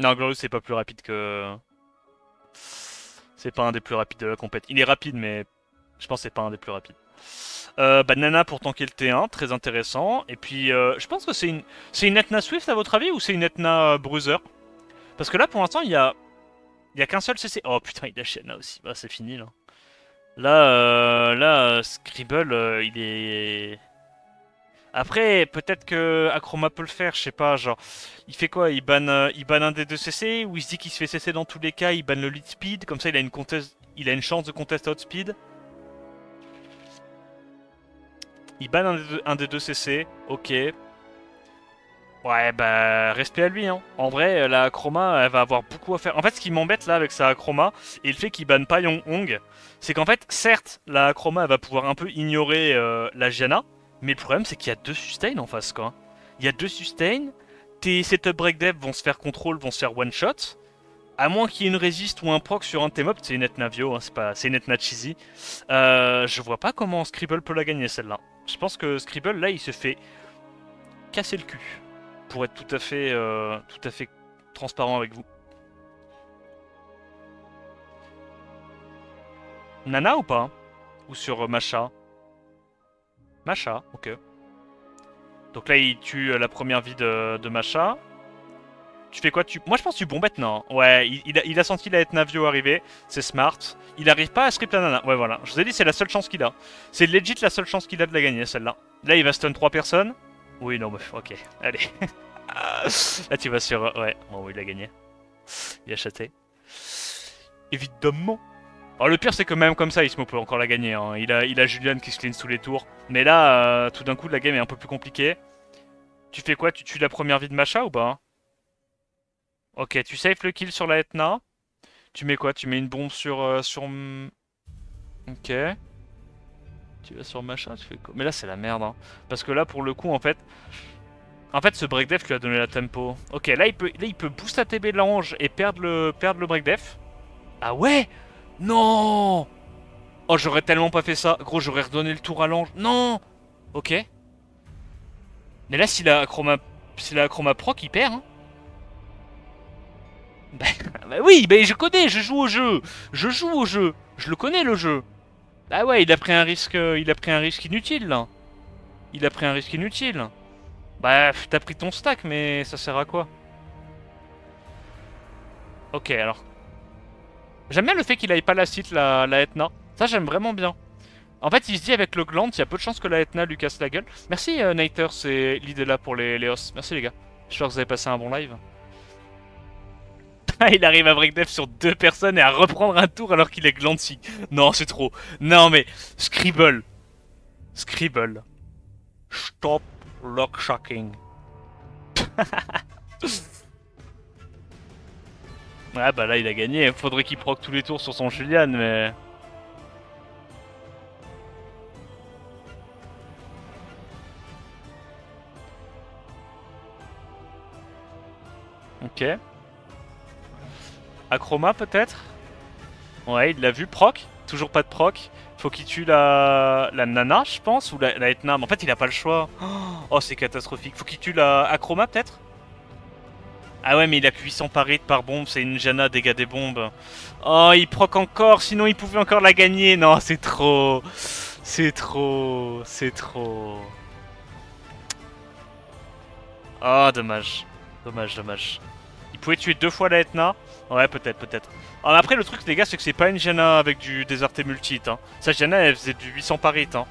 Speaker 1: Non, Glorious, c'est pas plus rapide que... C'est pas un des plus rapides de la compète. Il est rapide, mais je pense que c'est pas un des plus rapides. Nana pour tanker le T1, très intéressant. Et puis, je pense que c'est une Etna Swift à votre avis ou c'est une Etna Bruiser? Parce que là, pour l'instant, il y a qu'un seul CC. Oh putain, il a Shenna aussi. Bah, c'est fini là. Là, Scribble, il est. Après, peut-être que Acroma peut le faire, je sais pas, genre, il fait quoi? Il banne un des deux CC, ou il se dit qu'il se fait CC dans tous les cas, il banne le lead speed, comme ça il a une chance de contest outspeed. Il banne un des deux CC, ok. Ouais, bah, respect à lui, hein. En vrai, la Acroma, elle va avoir beaucoup à faire. En fait, ce qui m'embête là avec sa Acroma, et le fait qu'il banne pas Yong-Hong, c'est qu'en fait, certes, la Acroma, elle va pouvoir un peu ignorer la Gianna, mais le problème, c'est qu'il y a deux sustains en face, quoi. Il y a deux sustains, tes setup break dev vont se faire contrôle, vont se faire one shot. À moins qu'il y ait une résiste ou un proc sur un de tes mobs, c'est une Etna Vio, hein, c'est une Etna cheesy. Je vois pas comment Scribble peut la gagner celle-là. Je pense que Scribble, là, il se fait casser le cul. Pour être tout à fait transparent avec vous. Nana ou pas? Ou sur Masha? Masha, ok. Donc là, il tue la première vie de Masha. Tu fais quoi? Moi, je pense que tu bombes Etna. Hein. Ouais, il a senti la Etna Vio arriver. C'est smart. Il arrive pas à script la Nana. Ouais, voilà. Je vous ai dit, c'est la seule chance qu'il a. C'est legit la seule chance qu'il a de la gagner, celle-là. Là, il va stun 3 personnes. Oui, non, ok. Allez. Là, tu vas sur... Ouais, bon, oui, il a gagné. Il a chaté. Évidemment. Alors, le pire, c'est que même comme ça, Ismo peut encore la gagner. Hein. Il a Julian qui se clean sous les tours. Mais là, tout d'un coup, la game est un peu plus compliquée. Tu fais quoi? Tu tues la première vie de Masha ou pas? Ok, tu safe le kill sur la Etna. Tu mets quoi? Tu mets une bombe sur... Ok. Tu vas sur Masha, tu fais quoi? Mais là, c'est la merde. Hein. Parce que là, pour le coup, en fait... ce break def lui a donné la tempo. Ok, là il peut boost ATB de l'ange et perdre le break def. Ah ouais? Non! Oh, j'aurais tellement pas fait ça. Gros, j'aurais redonné le tour à l'ange. Non! Ok. Mais là, si la chroma proc, il perd. Hein. Bah, bah oui, bah je connais, je joue au jeu. Je joue au jeu. Je le connais le jeu. Ah ouais, il a pris un risque inutile là. Il a pris un risque inutile. Bah, t'as pris ton stack, mais ça sert à quoi? Ok, alors. J'aime bien le fait qu'il aille pas la site, la Etna. Ça, j'aime vraiment bien. En fait, il se dit avec le gland, il y a peu de chances que la Etna lui casse la gueule. Merci, Nater, c'est l'idée là pour les hosts. Merci, les gars. J'espère que vous avez passé un bon live. Il arrive à break def sur 2 personnes et à reprendre un tour alors qu'il est glancy. Non, c'est trop. Non, mais Scribble. Scribble. Stop lock shocking. Ouais, bah là, il a gagné. Faudrait qu'il proc tous les tours sur son Julian, mais... Ok. Acroma, peut-être? Ouais, il l'a vu, proc. Toujours pas de proc. Faut qu'il tue la Nana, je pense, ou la Etna. Mais en fait, il a pas le choix. Oh, c'est catastrophique. Faut qu'il tue la Acroma, peut-être? Ah ouais, mais il a que 800 paris par bombe, c'est une Janna, dégâts des bombes. Oh, il proc encore, sinon il pouvait encore la gagner. Non, c'est trop. C'est trop. C'est trop. Oh, dommage. Dommage, dommage. Il pouvait tuer 2 fois la Etna. Ouais, peut-être, peut-être. Alors après, le truc, les gars, c'est que c'est pas une Janna avec du déserté multi hein. Sa Janna, elle faisait du 800 paris hein.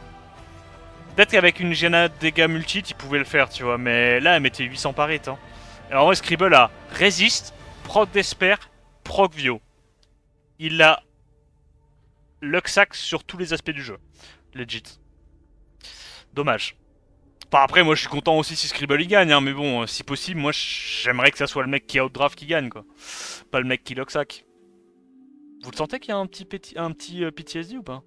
Speaker 1: Peut-être qu'avec une Janna dégâts multi, il pouvait le faire, tu vois. Mais là, elle mettait 800 paris hein. Alors, en vrai, Scribble a résiste, proc d'Esper, proc Vio. Il a Luxac sur tous les aspects du jeu. Legit. Dommage. Enfin, après, moi je suis content aussi si Scribble il gagne, hein, mais bon, si possible, moi j'aimerais que ça soit le mec qui outdraft qui gagne, quoi. Pas le mec qui Luxac. Vous le sentez qu'il y a un petit PTSD ou pas?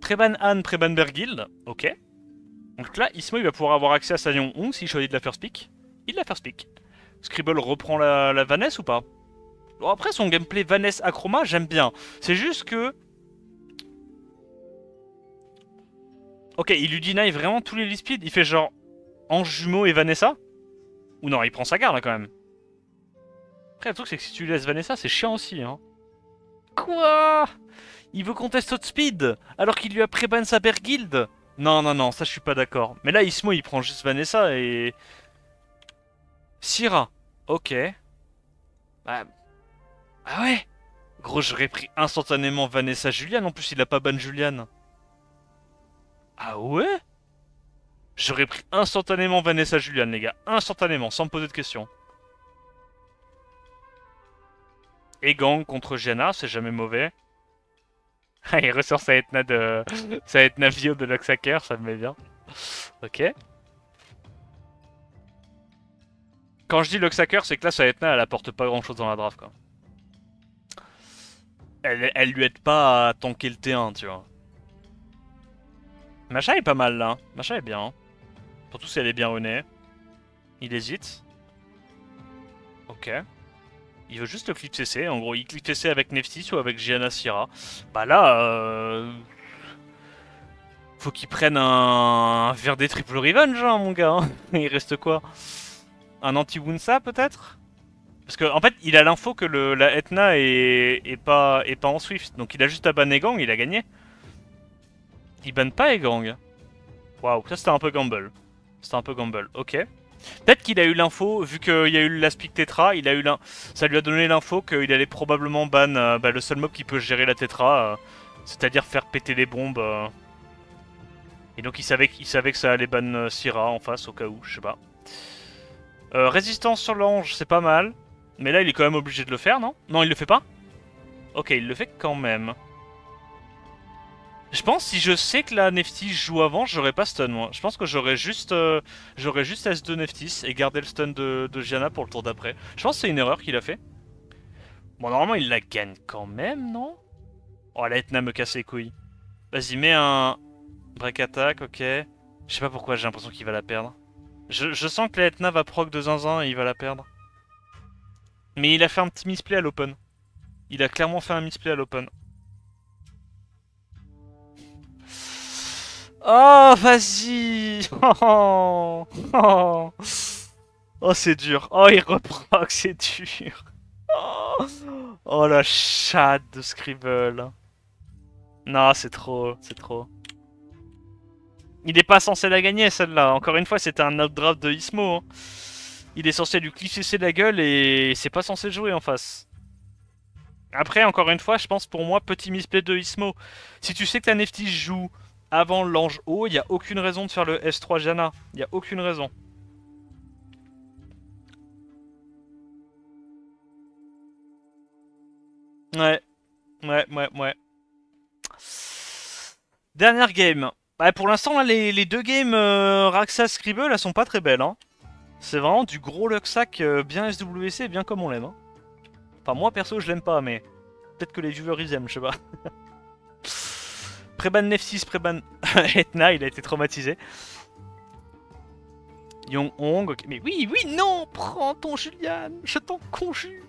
Speaker 1: Préban Han, Préban Bergild, ok. Donc là, Ismo il va pouvoir avoir accès à sa Lion Hong s'il choisit de la first pick. Il la first pick. Scribble reprend la Vanessa ou pas? Bon, après, son gameplay Vanessa Acroma, j'aime bien. C'est juste que... Ok, il lui deny vraiment tous les lead speed. Il fait genre Ange Jumeau et Vanessa? Ou non, il prend sa garde là quand même. Après, le truc, c'est que si tu laisses Vanessa, c'est chiant aussi, hein. Quoi? Il veut qu'on teste Outspeed alors qu'il lui a pré-ban sa Berguild? Non, non, non, ça je suis pas d'accord. Mais là, Ismo, il prend juste Vanessa et... Syrah. Ok. Bah... Ah ouais. Gros, j'aurais pris instantanément Vanessa Julian. En plus, il a pas ban Julian. Ah ouais? J'aurais pris instantanément Vanessa Julian, les gars. Instantanément, sans me poser de questions. Et Gang contre Gianna, c'est jamais mauvais. Ah, il ressort sa Etna de... sa Etna Vio de Luxacker, ça me met bien. Ok. Quand je dis Luxacker, c'est que là, sa Etna, elle apporte pas grand chose dans la draft, quoi. Elle lui aide pas à tanker le T1, tu vois. Machin est pas mal, là. Machin est bien. Surtout si elle est bien runnée. Il hésite. Ok. Il veut juste le clip CC. En gros, il clip CC avec Neftis ou avec Gianna Syrah. Bah là, faut qu'il prenne un verre des triple revenge, hein, mon gars. Il reste quoi? Un anti-Wunsa, peut-être? Parce qu'en en fait, il a l'info que la Etna est pas en Swift. Donc il a juste à ban Egang, il a gagné. Il banne pas Egang. Waouh, ça c'était un peu gamble. C'était un peu gamble, ok. Peut-être qu'il a eu l'info, vu qu'il y a eu l'aspect Tetra, ça lui a donné l'info qu'il allait probablement ban le seul mob qui peut gérer la Tetra, c'est-à-dire faire péter les bombes. Et donc il savait que ça allait ban Syrah en face au cas où, je sais pas. Résistance sur l'ange, c'est pas mal. Mais là il est quand même obligé de le faire, non? Non, il le fait pas? Ok, il le fait quand même. Je pense si je sais que la Neftis joue avant, j'aurais pas stun moi. Je pense que j'aurais juste S2 Neftis et garder le stun de Gianna pour le tour d'après. Je pense que c'est une erreur qu'il a fait. Bon, normalement il la gagne quand même, non? Oh, la Etna me casse les couilles. Vas-y, mets un break attack, ok. Je sais pas pourquoi j'ai l'impression qu'il va la perdre. Je sens que la Etna va proc de zinzin et il va la perdre. Mais il a fait un petit misplay à l'open. Il a clairement fait un misplay à l'open. Oh, vas-y. Oh, oh. Oh, c'est dur. Oh, il reprend que c'est dur. Oh, oh la chatte de Scribble. Non, c'est trop, c'est trop. Il est pas censé la gagner, celle-là. Encore une fois, c'était un outdraft de Ismo. Hein. Il est censé lui cliffer la gueule et c'est pas censé jouer en face. Après, encore une fois, je pense pour moi, petit misplay de Ismo. Si tu sais que ta Neftis joue avant l'ange haut, il n'y a aucune raison de faire le S3 Janna. Il n'y a aucune raison. Ouais. Ouais, ouais, ouais. Dernière game. Bah, pour l'instant, les deux games Raxa Scribble, elles sont pas très belles. Hein. C'est vraiment du gros Luxac bien SWC, bien comme on l'aime. Hein. Enfin, moi perso, je l'aime pas, mais peut-être que les viewers ils aiment, je sais pas. Préban Nef6, Préban Etna, il a été traumatisé. Young Hong, ok. Mais oui, oui, non, prends ton Julian, je t'en conjure.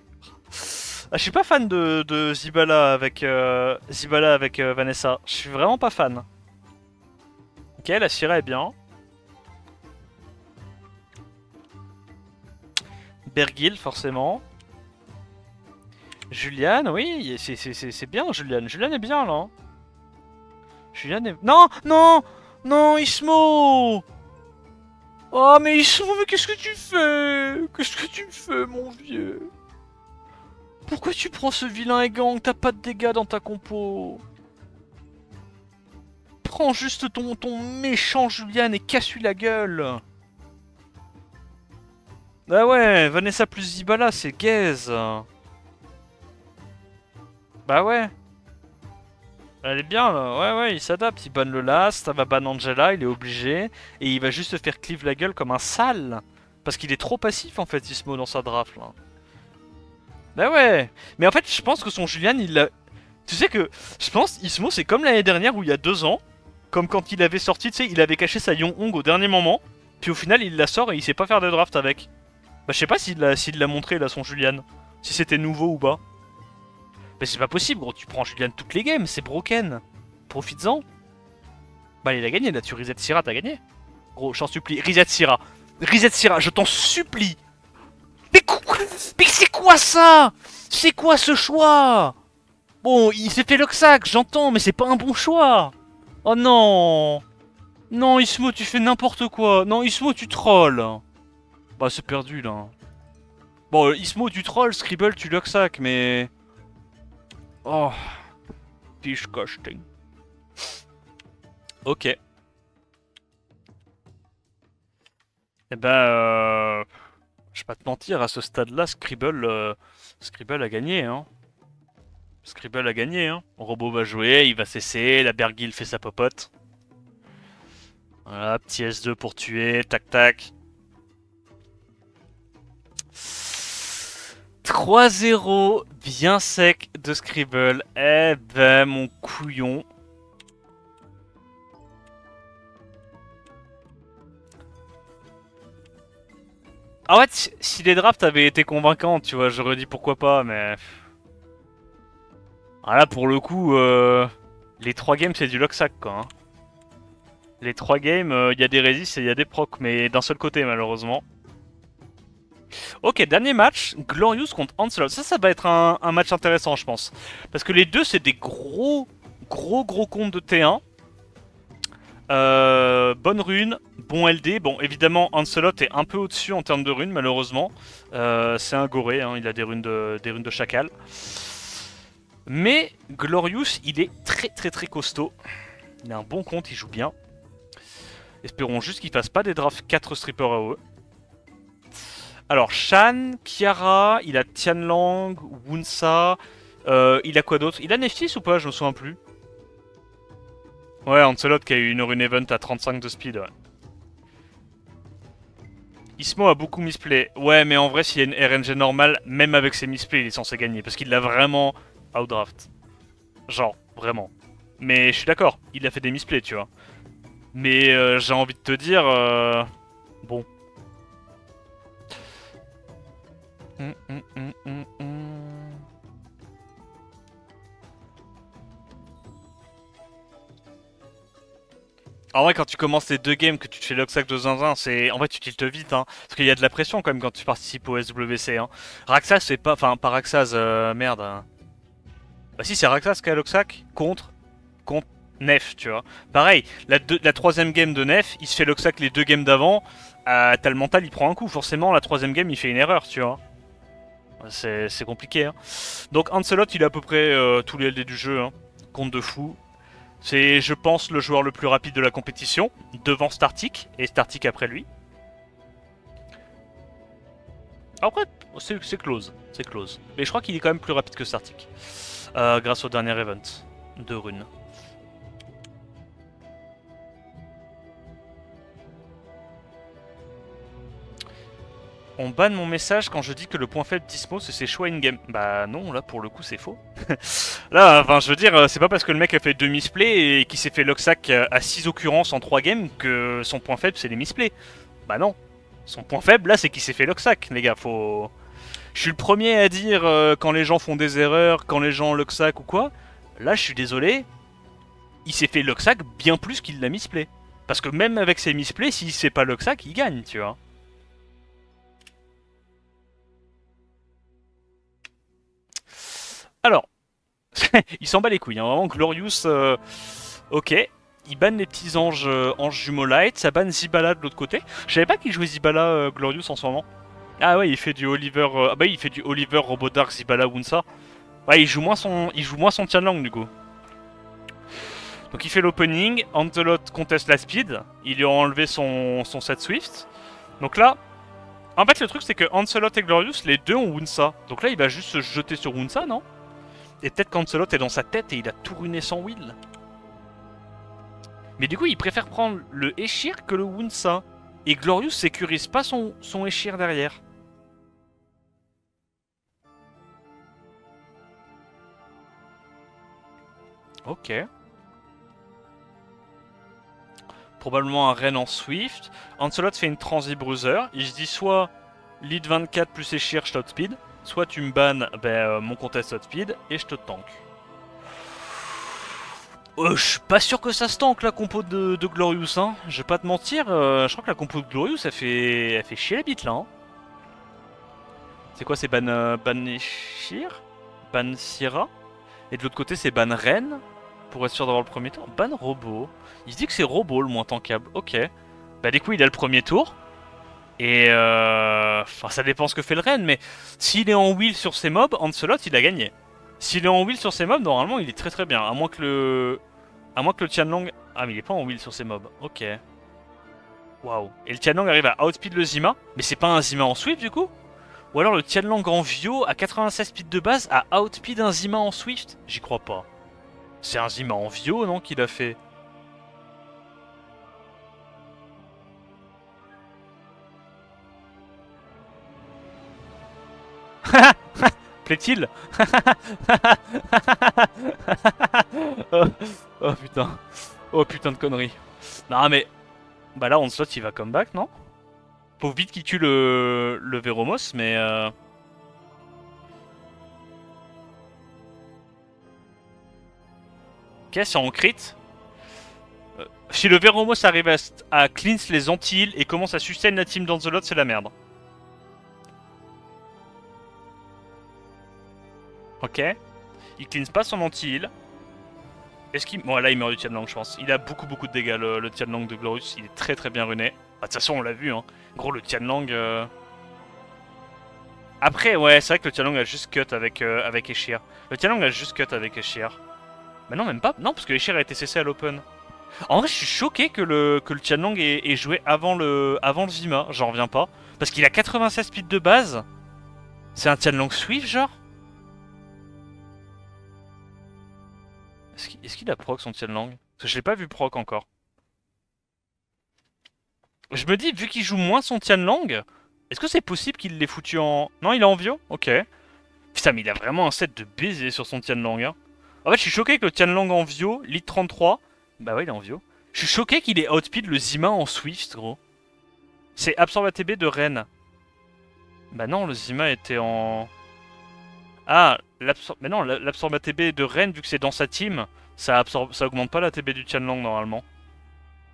Speaker 1: Ah, je suis pas fan de Zibala avec, Vanessa. Je suis vraiment pas fan. Ok, la Syrah est bien. Bergil, forcément. Julian, oui, c'est bien, Julian. Julian est bien, là. Hein. Julian est... Non, non, non, Ismo. Oh, mais Ismo, mais qu'est-ce que tu fais? Qu'est-ce que tu fais, mon vieux? Pourquoi tu prends ce vilain gang? T'as pas de dégâts dans ta compo. Prends juste ton méchant Julian et casse-lui la gueule. Ah ouais, Vanessa plus Zibala, c'est gaze. Bah ouais. Elle est bien là, ouais, il s'adapte, il ban le last, ça va ban Angela, il est obligé, et il va juste se faire cleave la gueule comme un sale. Parce qu'il est trop passif en fait, Ismo, dans sa draft là. Bah ouais, mais en fait, je pense que son Julian, il l'a... Tu sais que, je pense, Ismo, c'est comme l'année dernière où il y a 2 ans, comme quand il avait sorti, tu sais, il avait caché sa Yonhong au dernier moment, puis au final, il la sort et il sait pas faire de draft avec. Bah je sais pas s'il l'a montré là, son Julian, si c'était nouveau ou pas. Mais c'est pas possible, gros, tu prends Julian toutes les games, c'est broken. Profites-en. Bah il a gagné là, tu reset Syrah, t'as gagné. Gros, je t'en supplie, reset Syrah. Reset Syrah, je t'en supplie. Mais c'est quoi ça? C'est quoi ce choix? Bon, il s'est fait Luxac, j'entends, mais c'est pas un bon choix. Oh non. Non, Ismo, tu fais n'importe quoi. Non, Ismo, tu trolls. Bah c'est perdu là. Bon, Ismo, tu trolls, Scribble, tu Luxac, mais... Oh, disgusting. Ok. Eh ben, je vais pas te mentir, à ce stade-là, Scribble a gagné, hein. Scribble a gagné, hein. Robot va jouer, il va cesser, la Bergil fait sa popote. Voilà, petit S2 pour tuer, tac tac. 3-0, bien sec de Scribble. Eh ben, mon couillon. En fait, si les drafts avaient été convaincants, tu vois, j'aurais dit pourquoi pas, mais... Ah là, pour le coup, les 3 games, c'est du Luxac, quoi. Hein. Les 3 games, il y a des résist et il y a des procs, mais d'un seul côté, malheureusement. Ok, dernier match, Glorious contre Onslaught. Ça va être un match intéressant, je pense. Parce que les deux, c'est des gros comptes de T1. Bonne rune, bon LD. Bon, évidemment, Onslaught est un peu au-dessus en termes de runes, malheureusement. C'est un goré, hein, il a des runes de chacal. Mais Glorious, il est très costaud. Il a un bon compte, il joue bien. Espérons juste qu'il fasse pas des drafts 4 strippers AOE. Alors, Shan, Kiara, il a Tianlang, Wunsa, il a quoi d'autre? Il a Neftis ou pas? Je me souviens plus. Ouais, Ancelot qui a eu une rune event à 35 de speed, ouais. Ismo a beaucoup misplay. Ouais, mais en vrai, s'il y a une RNG normale, même avec ses misplays, il est censé gagner. Parce qu'il l'a vraiment outdraft. Genre, vraiment. Mais je suis d'accord, il a fait des misplays, tu vois. Mais j'ai envie de te dire... Bon. En vrai, quand tu commences les 2 games, que tu te fais Luxac de zinzin, c'est... En vrai, tu tiltes vite, hein. Parce qu'il y a de la pression, quand même, quand tu participes au SWC, hein. Raxas, c'est pas... Enfin, pas Raxas, merde. Hein. Bah si, c'est Raxas qui a Luxac contre Nef, tu vois. Pareil, la 3ème game de Nef, il se fait Luxac les 2 games d'avant. T'as le mental, il prend un coup. Forcément, la 3ème game, il fait une erreur, tu vois. C'est compliqué, hein. Donc, Ancelot, il a à peu près tous les LD du jeu, hein. Compte de fou. C'est, je pense, le joueur le plus rapide de la compétition, devant Startic, et Startic après lui. Après, c'est close, c'est close. Mais je crois qu'il est quand même plus rapide que Startic, grâce au dernier event de Rune. On banne mon message quand je dis que le point faible d'Ismo c'est ses choix in-game. Bah non, là pour le coup c'est faux. Là, enfin je veux dire, c'est pas parce que le mec a fait 2 misplays et qu'il s'est fait Locksack à 6 occurrences en 3 games que son point faible c'est les misplays. Bah non. Son point faible là c'est qu'il s'est fait Locksack, les gars, faut... Je suis le premier à dire quand les gens font des erreurs, quand les gens Locksack ou quoi. Là je suis désolé, il s'est fait Locksack bien plus qu'il l'a misplay. Parce que même avec ses misplays, s'il se fait pas Locksack, il gagne, tu vois. Alors, il s'en bat les couilles, hein. Vraiment, Glorious, ok. Il banne les petits anges, anges jumeaux light, ça banne Zibala de l'autre côté. Je savais pas qu'il jouait Zibala Glorious en ce moment. Ah ouais, il fait du Oliver, ah bah il fait du Oliver, Robodark, Zibala, Wunsa. Ouais, il joue moins son Tianlang du coup. Donc il fait l'opening, Antelot conteste la speed, il lui a enlevé son set Swift. Donc là, en fait le truc c'est que Ancelot et Glorious, les deux ont Wunsa. Donc là il va juste se jeter sur Wunsa, non? Et peut-être qu'Ancelot est dans sa tête et il a tout ruiné sans will. Mais du coup, il préfère prendre le Eshir que le Wunsa. Et Glorious sécurise pas son Eshir derrière. Ok. Probablement un Ren en Swift. Ancelot fait une Transi Bruiser. Il se dit soit lead 24 plus Eshir, je t'outspeed. Soit tu me bannes mon contest outspeed et je te tank. Je suis pas sûr que ça se tank la compo de Glorious, hein. Je vais pas te mentir, je crois que la compo de Glorious elle fait chier la bite là. Hein. C'est quoi, c'est ban Eshir, ban Syrah, et de l'autre côté c'est ban Ren, pour être sûr d'avoir le premier tour. Ban Robot, il se dit que c'est Robot le moins tankable, ok. Bah du coup il a le premier tour, et enfin ça dépend ce que fait le Ren, mais s'il est en wheel sur ses mobs, Ancelot il a gagné. S'il est en wheel sur ses mobs, normalement il est très très bien, à moins que le Tianlang... Ah mais il est pas en wheel sur ses mobs, ok. Waouh. Et le Tianlang arrive à outspeed le Zima, mais c'est pas un Zima en Swift du coup? Ou alors le Tianlang en Vio à 96 speed de base a outspeed un Zima en Swift? J'y crois pas. C'est un Zima en Vio, non, qu'il a fait? Plaît-il? oh, oh putain. Oh putain de conneries. Non mais... Bah là, Onslaught il va comeback, non? Faut vite qu'il tue le Veromos, mais... Ok, c'est en crit. Si le Veromos arrive à cleanse les anti-heal et commence à sustain la team d'Anzelot, c'est la merde. Ok. Il cleanse pas son anti-heal. Est-ce qu'il... Bon là il meurt du Tianlang je pense. Il a beaucoup de dégâts le Tianlang de Glorious. Il est très très bien runé. Bah, de toute façon on l'a vu hein. Gros le Tianlang... Après ouais c'est vrai que le Tianlang a juste cut avec Eshir. Le Tianlang a juste cut avec Eshir. Mais non même pas. Non parce que Eshir a été cessé à l'open. En vrai je suis choqué que le Tianlang ait joué avant le Zima. J'en reviens pas. Parce qu'il a 96 speed de base. C'est un Tianlang Swift genre. Est-ce qu'il a proc son Tianlang? Parce que je l'ai pas vu proc encore. Je me dis, vu qu'il joue moins son Tianlang, est-ce que c'est possible qu'il l'ait foutu en... Non, il est en Vio? Ok. Putain, mais il a vraiment un set de baiser sur son Tianlang. Hein. En fait, je suis choqué que le Tianlang en Vio, Lead 33... Bah ouais, il est en Vio. Je suis choqué qu'il ait outspeed le Zima en Swift, gros. C'est Absorb ATB de Rennes. Bah non, le Zima était en... Ah, mais non, l'Absorb ATB de Rennes, vu que c'est dans sa team, ça augmente pas l'ATB du Tianlang normalement.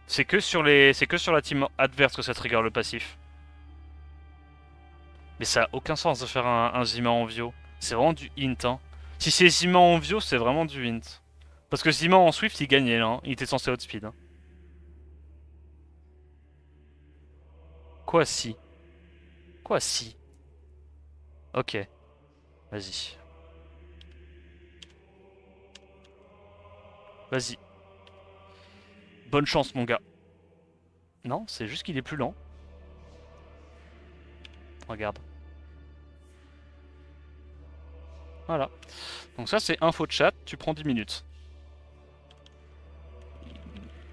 Speaker 1: C'est que sur la team adverse que ça trigger le passif. Mais ça a aucun sens de faire un Zima en Vio. C'est vraiment du hint. Hein. Si c'est Zima en Vio, c'est vraiment du hint. Parce que Zima en Swift, il gagnait là. Hein. Il était censé outspeed. Hein. Quoi si? Quoi si? Ok. Vas-y. Vas-y. Bonne chance, mon gars. Non, c'est juste qu'il est plus lent. Regarde. Voilà. Donc ça, c'est info de chat. Tu prends 10 minutes.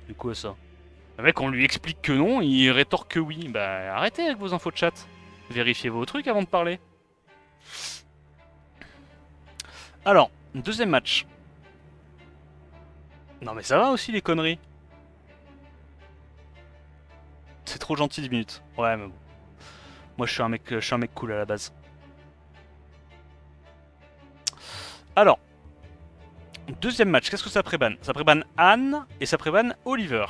Speaker 1: C'est quoi ça? Le mec, on lui explique que non, il rétorque que oui. Bah, arrêtez avec vos infos de chat. Vérifiez vos trucs avant de parler. Alors, deuxième match. Non mais ça va aussi les conneries. C'est trop gentil 10 minutes. Ouais mais bon. Moi je suis un mec cool à la base. Alors, deuxième match, qu'est-ce que ça prébanne? Ça prébanne Anne et ça prébanne Oliver.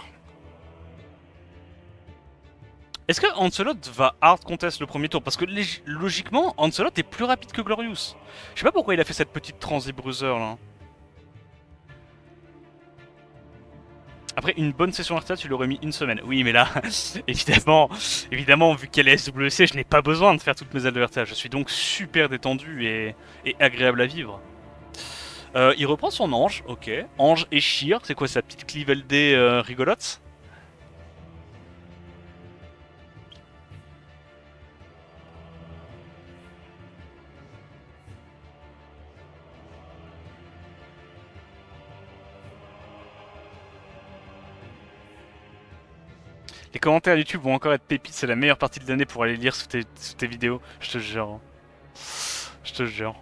Speaker 1: Est-ce que Ancelot va hard contest le premier tour? Parce que logiquement, Ancelot est plus rapide que Glorious. Je sais pas pourquoi il a fait cette petite transi bruiser là. Après, une bonne session RTA, tu l'aurais mis une semaine. Oui, mais là, évidemment, vu qu'elle est SWC, je n'ai pas besoin de faire toutes mes ailes de RTA. Je suis donc super détendu et agréable à vivre. Il reprend son ange, ok. Ange et Sheer, c'est quoi sa petite cleave LD rigolote? Les commentaires YouTube vont encore être pépites, c'est la meilleure partie de l'année pour aller lire sous tes vidéos, je te jure. Je te jure.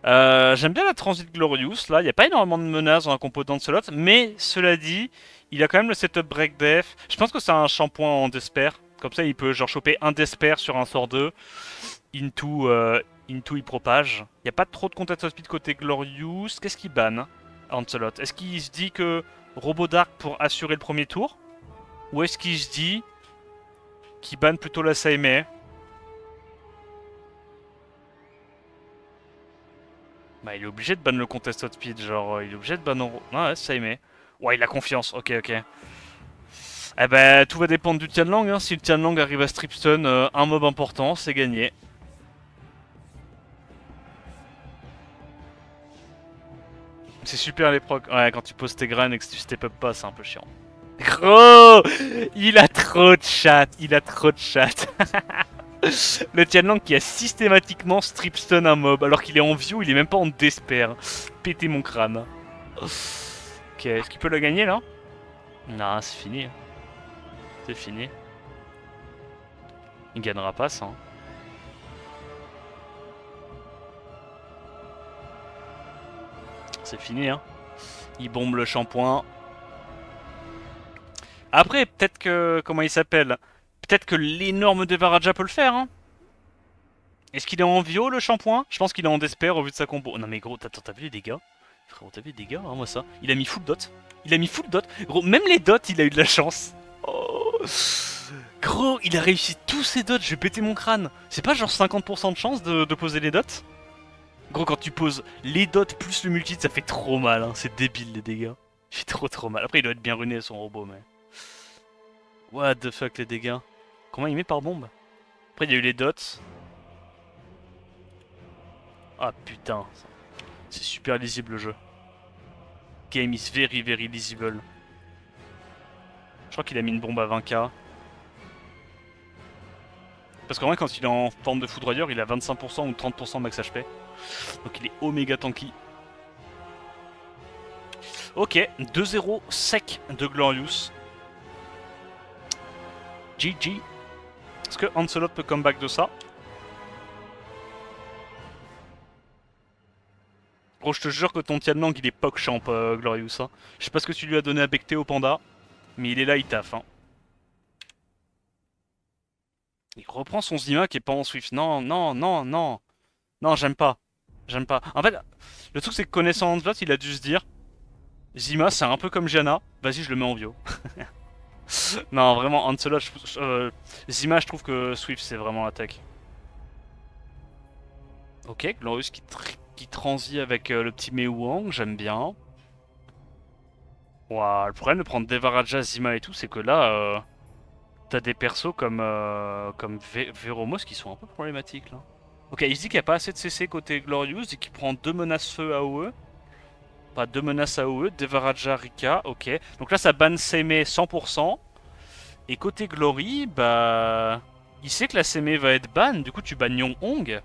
Speaker 1: J'aime bien la transit Glorious, là, il n'y a pas énormément de menaces dans la compo d'Ancelot, mais cela dit, il a quand même le setup break def. Je pense que c'est un shampoing en despair, comme ça il peut genre choper un despair sur un sort 2, into il propage. Il n'y a pas trop de contest speed côté Glorious, qu'est-ce qu'il banne Ancelot? Est-ce qu'il se dit que Robot Dark pour assurer le premier tour? Ou est-ce qu'il se dit qu'il banne plutôt la Saemei? Bah il est obligé de ban le contest speed, genre il est obligé de ban... Ah ouais, Saemei. Ouais, il a confiance, ok. Eh ben tout va dépendre du Tianlang, hein. Si le Tianlang arrive à stripstun un mob important, c'est gagné. C'est super les procs. Ouais, quand tu poses tes graines et que tu step up pas, c'est un peu chiant. Gros, il a trop de chat, Le Tianlang qui a systématiquement stripstun un mob alors qu'il est en view, il est même pas en despair. Péter mon crâne. Ok, est-ce qu'il peut la gagner là? Non, c'est fini. C'est fini. Il gagnera pas ça. C'est fini hein. Il bombe le shampoing. Après, peut-être que... Comment il s'appelle? Peut-être que l'énorme Devaraja peut le faire, hein. Est-ce qu'il est en Vio, le shampoing? Je pense qu'il est en Despair au vu de sa combo. Non mais gros, t'as vu les dégâts? Frérot, t'as vu les dégâts, hein, moi ça? Il a mis full dot. Il a mis full dot. Gros, même les dots, il a eu de la chance. Oh. Gros, il a réussi tous ses dots, je vais péter mon crâne. C'est pas genre 50% de chance de poser les dots? Gros, quand tu poses les dots plus le multi, ça fait trop mal, hein. C'est débile les dégâts. Il fait trop mal. Après, il doit être bien ruiné son robot, mais... What the fuck les dégâts? Comment il met par bombe? Après il y a eu les dots. Ah putain. C'est super lisible le jeu. Game is very lisible. Je crois qu'il a mis une bombe à 20k. Parce qu'en vrai quand il est en forme de foudroyeur il a 25% ou 30% max HP. Donc il est oméga tanky. Ok, 2-0 sec de Glorious. GG. Est-ce que Ancelot peut comeback de ça? Gros, je te jure que ton Tianlang il est PogChamp, Glorious. Hein. Je sais pas ce que tu lui as donné à becter au panda, mais il est là, il taffe. Hein. Il reprend son Zima qui est pas en Swift. Non, j'aime pas. J'aime pas. En fait, le truc c'est que connaissant Ancelot, il a dû se dire Zima, c'est un peu comme Janna. Vas-y, je le mets en bio. Non, vraiment, Ancelot, Zima, je trouve que Swift, c'est vraiment la tech. Ok, Glorious qui transit avec le petit Mei Wang, j'aime bien. Ouah, le problème de prendre Devaraja, Zima et tout, c'est que là, t'as des persos comme Veromos qui sont un peu problématiques, là. Ok, il se dit qu'il n'y a pas assez de CC côté Glorious et qu'il prend 2 menaces feu AOE. Pas 2 menaces AOE, Devaraja, Rika, ok. Donc là, ça banne Seimei 100%. Et côté Glory, bah... Il sait que la Seimei va être ban, du coup tu bannes Yong Hong.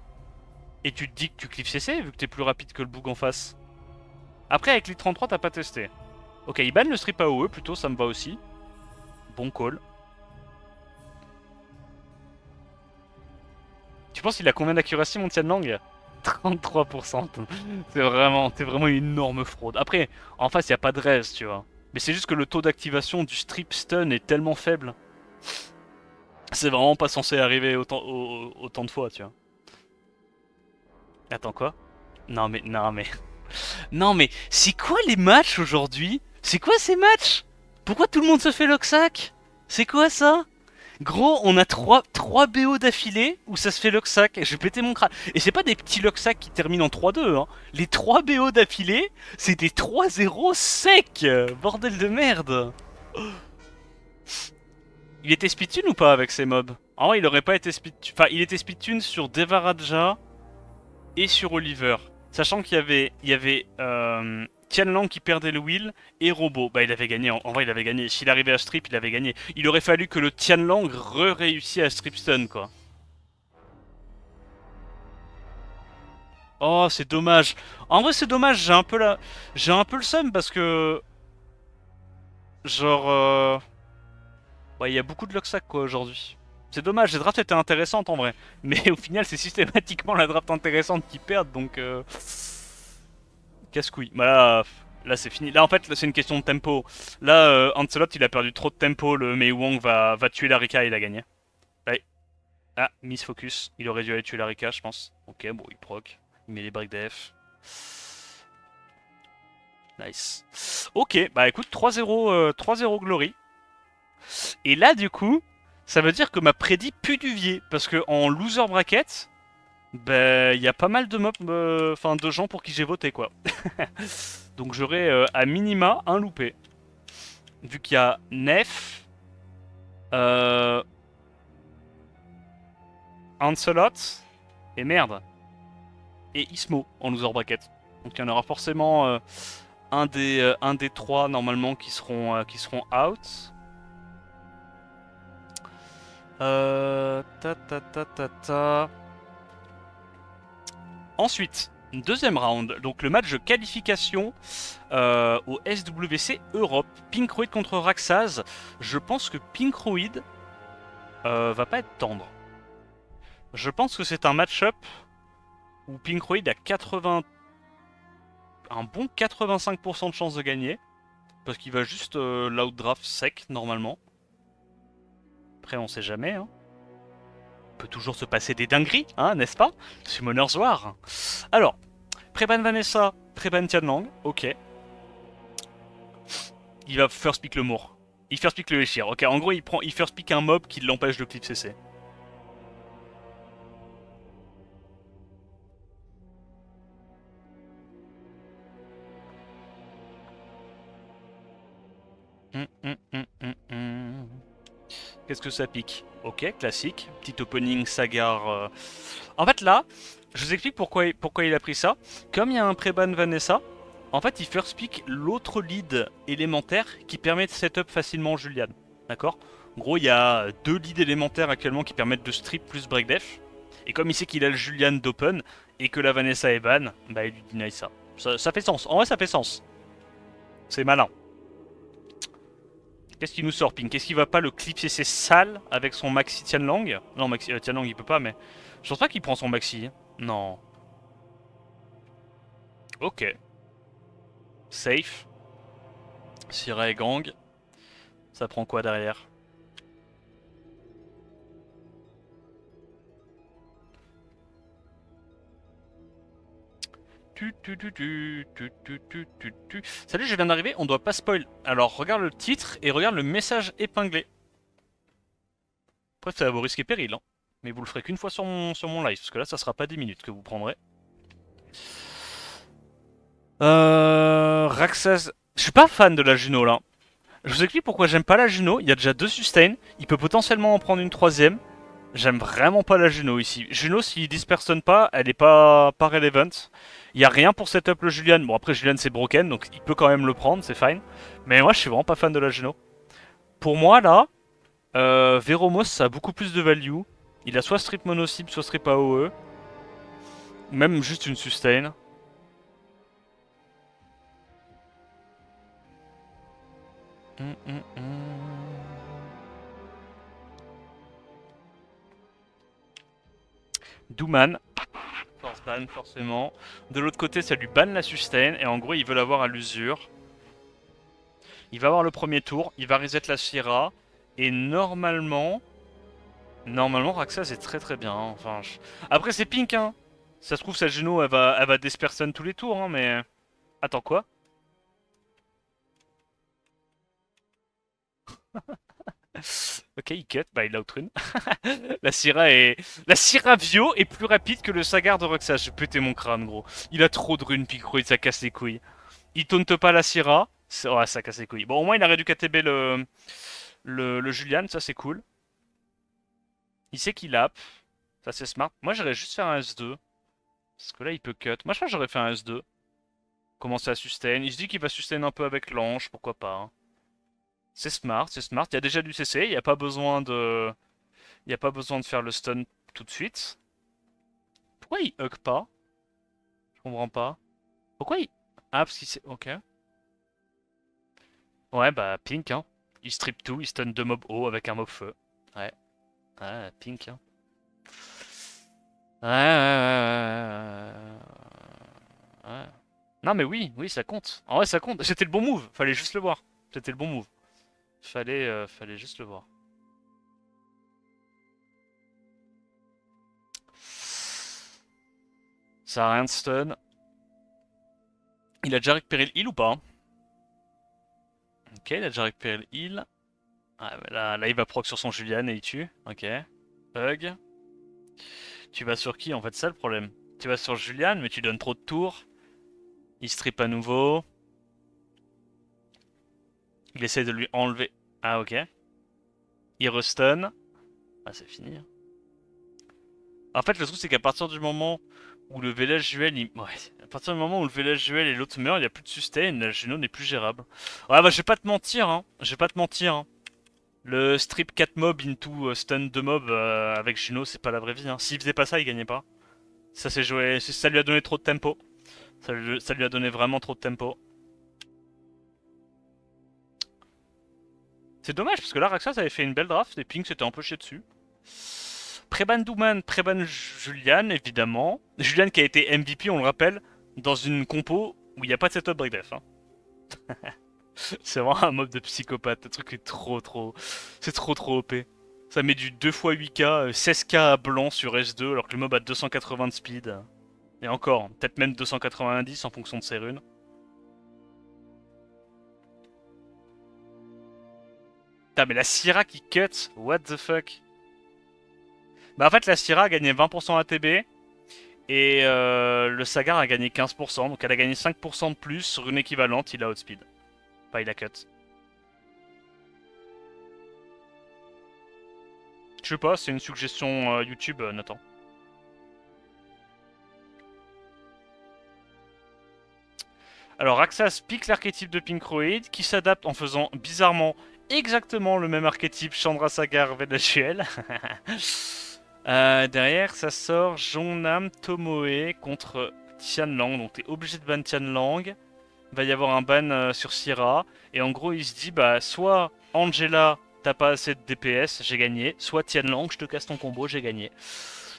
Speaker 1: Et tu te dis que tu cliffes CC vu que t'es plus rapide que le bug en face. Après avec les 33 t'as pas testé. Ok, il banne le strip AOE plutôt, ça me va aussi. Bon call. Tu penses qu'il a combien d'accuracy mon Tianlang? 33%. C'est vraiment une énorme fraude. Après, en face, il n'y a pas de raise, tu vois. Mais c'est juste que le taux d'activation du strip stun est tellement faible. C'est vraiment pas censé arriver autant de fois, tu vois. Attends, quoi? Non, mais, non, mais. Non, mais, c'est quoi les matchs aujourd'hui? C'est quoi ces matchs? Pourquoi tout le monde se fait Locksack? C'est quoi ça? Gros, on a 3 BO d'affilée où ça se fait Locksack. Je vais péter mon crâne. Et c'est pas des petits Locksack qui terminent en 3-2, hein. Les 3 BO d'affilée, c'est des 3-0 secs. Bordel de merde. Il était speedtune ou pas avec ces mobs? En vrai, il aurait pas été speedtune. Enfin, il était speedtune sur Devaraja et sur Oliver. Sachant qu'il y avait Tianlang qui perdait le wheel et Robo. Bah, il avait gagné. En vrai, il avait gagné. S'il arrivait à strip, il avait gagné. Il aurait fallu que le Tianlang réussisse à strip stun, quoi. Oh, c'est dommage. En vrai, c'est dommage. J'ai un peu le seum parce que. Genre. Ouais, il y a beaucoup de Locksack, quoi, aujourd'hui. C'est dommage, les drafts étaient intéressantes en vrai. Mais au final, c'est systématiquement la draft intéressante qui perd, donc. Casse-couille. Bah là c'est fini. Là, en fait, c'est une question de tempo. Là, Ancelot, il a perdu trop de tempo. Le Mei Wong va tuer Larika et il a gagné. Allez. Ah, miss focus. Il aurait dû aller tuer Larika, je pense. Ok, bon, il proc. Il met les breaks def. Nice. Ok, bah écoute, 3-0 3-0 Glory. Et là, du coup, ça veut dire que ma prédit pue du vier. Parce que en loser bracket, ben, il y a pas mal de mobs, enfin de gens pour qui j'ai voté, quoi. Donc j'aurai à minima un loupé. Vu qu'il y a Nef, euh, Ancelot et merde. Et Ismo en loser bracket. Donc il y en aura forcément un des trois normalement qui seront out. Ta ta ta ta ta. Ensuite, deuxième round, donc le match de qualification au SWC Europe. Pinkroid contre Raxaz. Je pense que Pinkroid va pas être tendre. Je pense que c'est un match-up où Pinkroid a un bon 85% de chance de gagner. Parce qu'il va juste l'outdraft sec normalement. Après on sait jamais. Hein. Peut toujours se passer des dingueries, hein, n'est-ce pas? Summoner's War. Alors, Préban Vanessa, Préban Tianlang, ok. Il va first pick le Mour. Il first pick le Eshir. Ok, en gros, il first pick un mob qui l'empêche de clip CC. Qu'est-ce que ça pique? Ok, classique. Petit opening Sagar. En fait, là, je vous explique pourquoi il a pris ça. Comme il y a un Préban Vanessa, en fait, il first pick l'autre lead élémentaire qui permet de setup facilement Julian. D'accord? En gros, il y a 2 leads élémentaires actuellement qui permettent de strip plus break def. Et comme il sait qu'il a le Julian d'open et que la Vanessa est ban, bah il lui deny ça. Ça fait sens. En vrai, ça fait sens. C'est malin. Qu'est-ce qu'il nous sort, Pink? Qu'est-ce qu'il va pas le clip CC sale avec son maxi Tianlang? Non, maxi Tianlang il peut pas, mais je pense pas qu'il prend son maxi. Non. Ok. Safe. Syrah et Gang. Ça prend quoi derrière? Salut, je viens d'arriver, on doit pas spoil. Alors regarde le titre et regarde le message épinglé. Après, c'est à vos risques et périls, hein. Mais vous le ferez qu'une fois sur mon live, parce que là, ça sera pas 10 minutes que vous prendrez. Raxas. Je suis pas fan de la Juno là. Je vous explique pourquoi j'aime pas la Juno. Il y a déjà 2 sustain. Il peut potentiellement en prendre une troisième. J'aime vraiment pas la Juno ici. Juno, s'il dispersonne pas, elle est pas relevant. Il y a rien pour setup le Julian. Bon, après, Julian c'est broken, donc il peut quand même le prendre, c'est fine. Mais moi, je suis vraiment pas fan de la Juno. Pour moi, là, Veromos, ça a beaucoup plus de value. Il a soit strip mono cible, soit strip AOE. Même juste une sustain. Douman. Force ban, forcément. De l'autre côté, ça lui banne la sustain. Et en gros, ils veulent avoir à l'usure. Il va avoir le premier tour. Il va reset la Syrah. Et normalement... Normalement, Raxas est très très bien. Hein. Enfin, après, c'est pink, hein. Ça se trouve, sa Geno, elle va disperser tous les tours, hein, mais... Attends, quoi? Ok, il cut, bah il outrun. La Syrah Vio est plus rapide que le Sagar de Roxas. J'ai pété mon crâne, gros. Il a trop de runes, Picroid, ça casse les couilles. Il taunte pas la Syrah. Ouais, ça casse les couilles. Bon, au moins, il a réduit KTB le Julian, ça c'est cool. Il sait qu'il app. Ça c'est smart. Moi, j'aurais juste fait un S2. Parce que là, il peut cut. Moi, je pense que j'aurais fait un S2. Commencer à sustain. Il se dit qu'il va sustain un peu avec l'ange, pourquoi pas. Hein. C'est smart, c'est smart. Il y a déjà du CC, il n'y a pas besoin de... Il n'y a pas besoin de faire le stun tout de suite. Pourquoi il hug pas? Je comprends pas. Pourquoi il... Ah, parce qu'il sait... Ok. Ouais, bah, pink, hein. Il strip tout, il stun deux mobs haut avec un mob feu. Ouais. Ouais, pink, hein. Ouais. Non, mais oui, oui, ça compte. En vrai, ça compte. C'était le bon move. Fallait juste le voir. C'était le bon move. Fallait juste le voir. Ça a rien de stun. Il a déjà récupéré le heal ou pas? Ok, il a déjà récupéré le heal. Ah, là, il va proc sur son Julian et il tue. Ok. Hug. Tu vas sur qui en fait? Ça le problème. Tu vas sur Julian, mais tu donnes trop de tours. Il strip à nouveau. Il essaie de lui enlever. Ah, ok. Il restun. Ah, c'est fini. Hein. En fait, le truc, c'est qu'à partir du moment où le village duel, ouais, à partir du moment où le village duel et l'autre meurt, il n'y a plus de sustain, la Geno n'est plus gérable. Ouais, bah, je vais pas te mentir, hein. Je vais pas te mentir, hein. Le strip 4 mobs into stun 2 mobs avec Geno, c'est pas la vraie vie. Hein. S'il faisait pas ça, il gagnait pas. Ça s'est joué, ça lui a donné trop de tempo. Ça lui a donné vraiment trop de tempo. C'est dommage parce que là, Raxas avait fait une belle draft et Pink s'était un peu chié dessus. Préban Douman, Préban Julian, évidemment. Julian qui a été MVP, on le rappelle, dans une compo où il n'y a pas de setup breakdef. Hein. C'est vraiment un mob de psychopathe. Le truc est trop. C'est trop OP. Ça met du 2 x 8k, 16k à blanc sur S2 alors que le mob a 280 de speed. Et encore, peut-être même 290 en fonction de ses runes. Putain, mais la Syrah qui cut, what the fuck? Bah en fait la Syrah a gagné 20% ATB et le Sagar a gagné 15%, donc elle a gagné 5% de plus sur une équivalente, il a outspeed. Enfin il a cut. Je sais pas, c'est une suggestion YouTube, Nathan. Alors Axas pique l'archétype de Pinkroid qui s'adapte en faisant bizarrement exactement le même archétype Chandra Sagar VLHL. Derrière, ça sort Jonam Tomoe contre Tianlang. Donc t'es obligé de ban Tianlang. Il va y avoir un ban sur Syrah. Et en gros, il se dit bah soit Angela, t'as pas assez de DPS, j'ai gagné. Soit Tianlang, je te casse ton combo, j'ai gagné.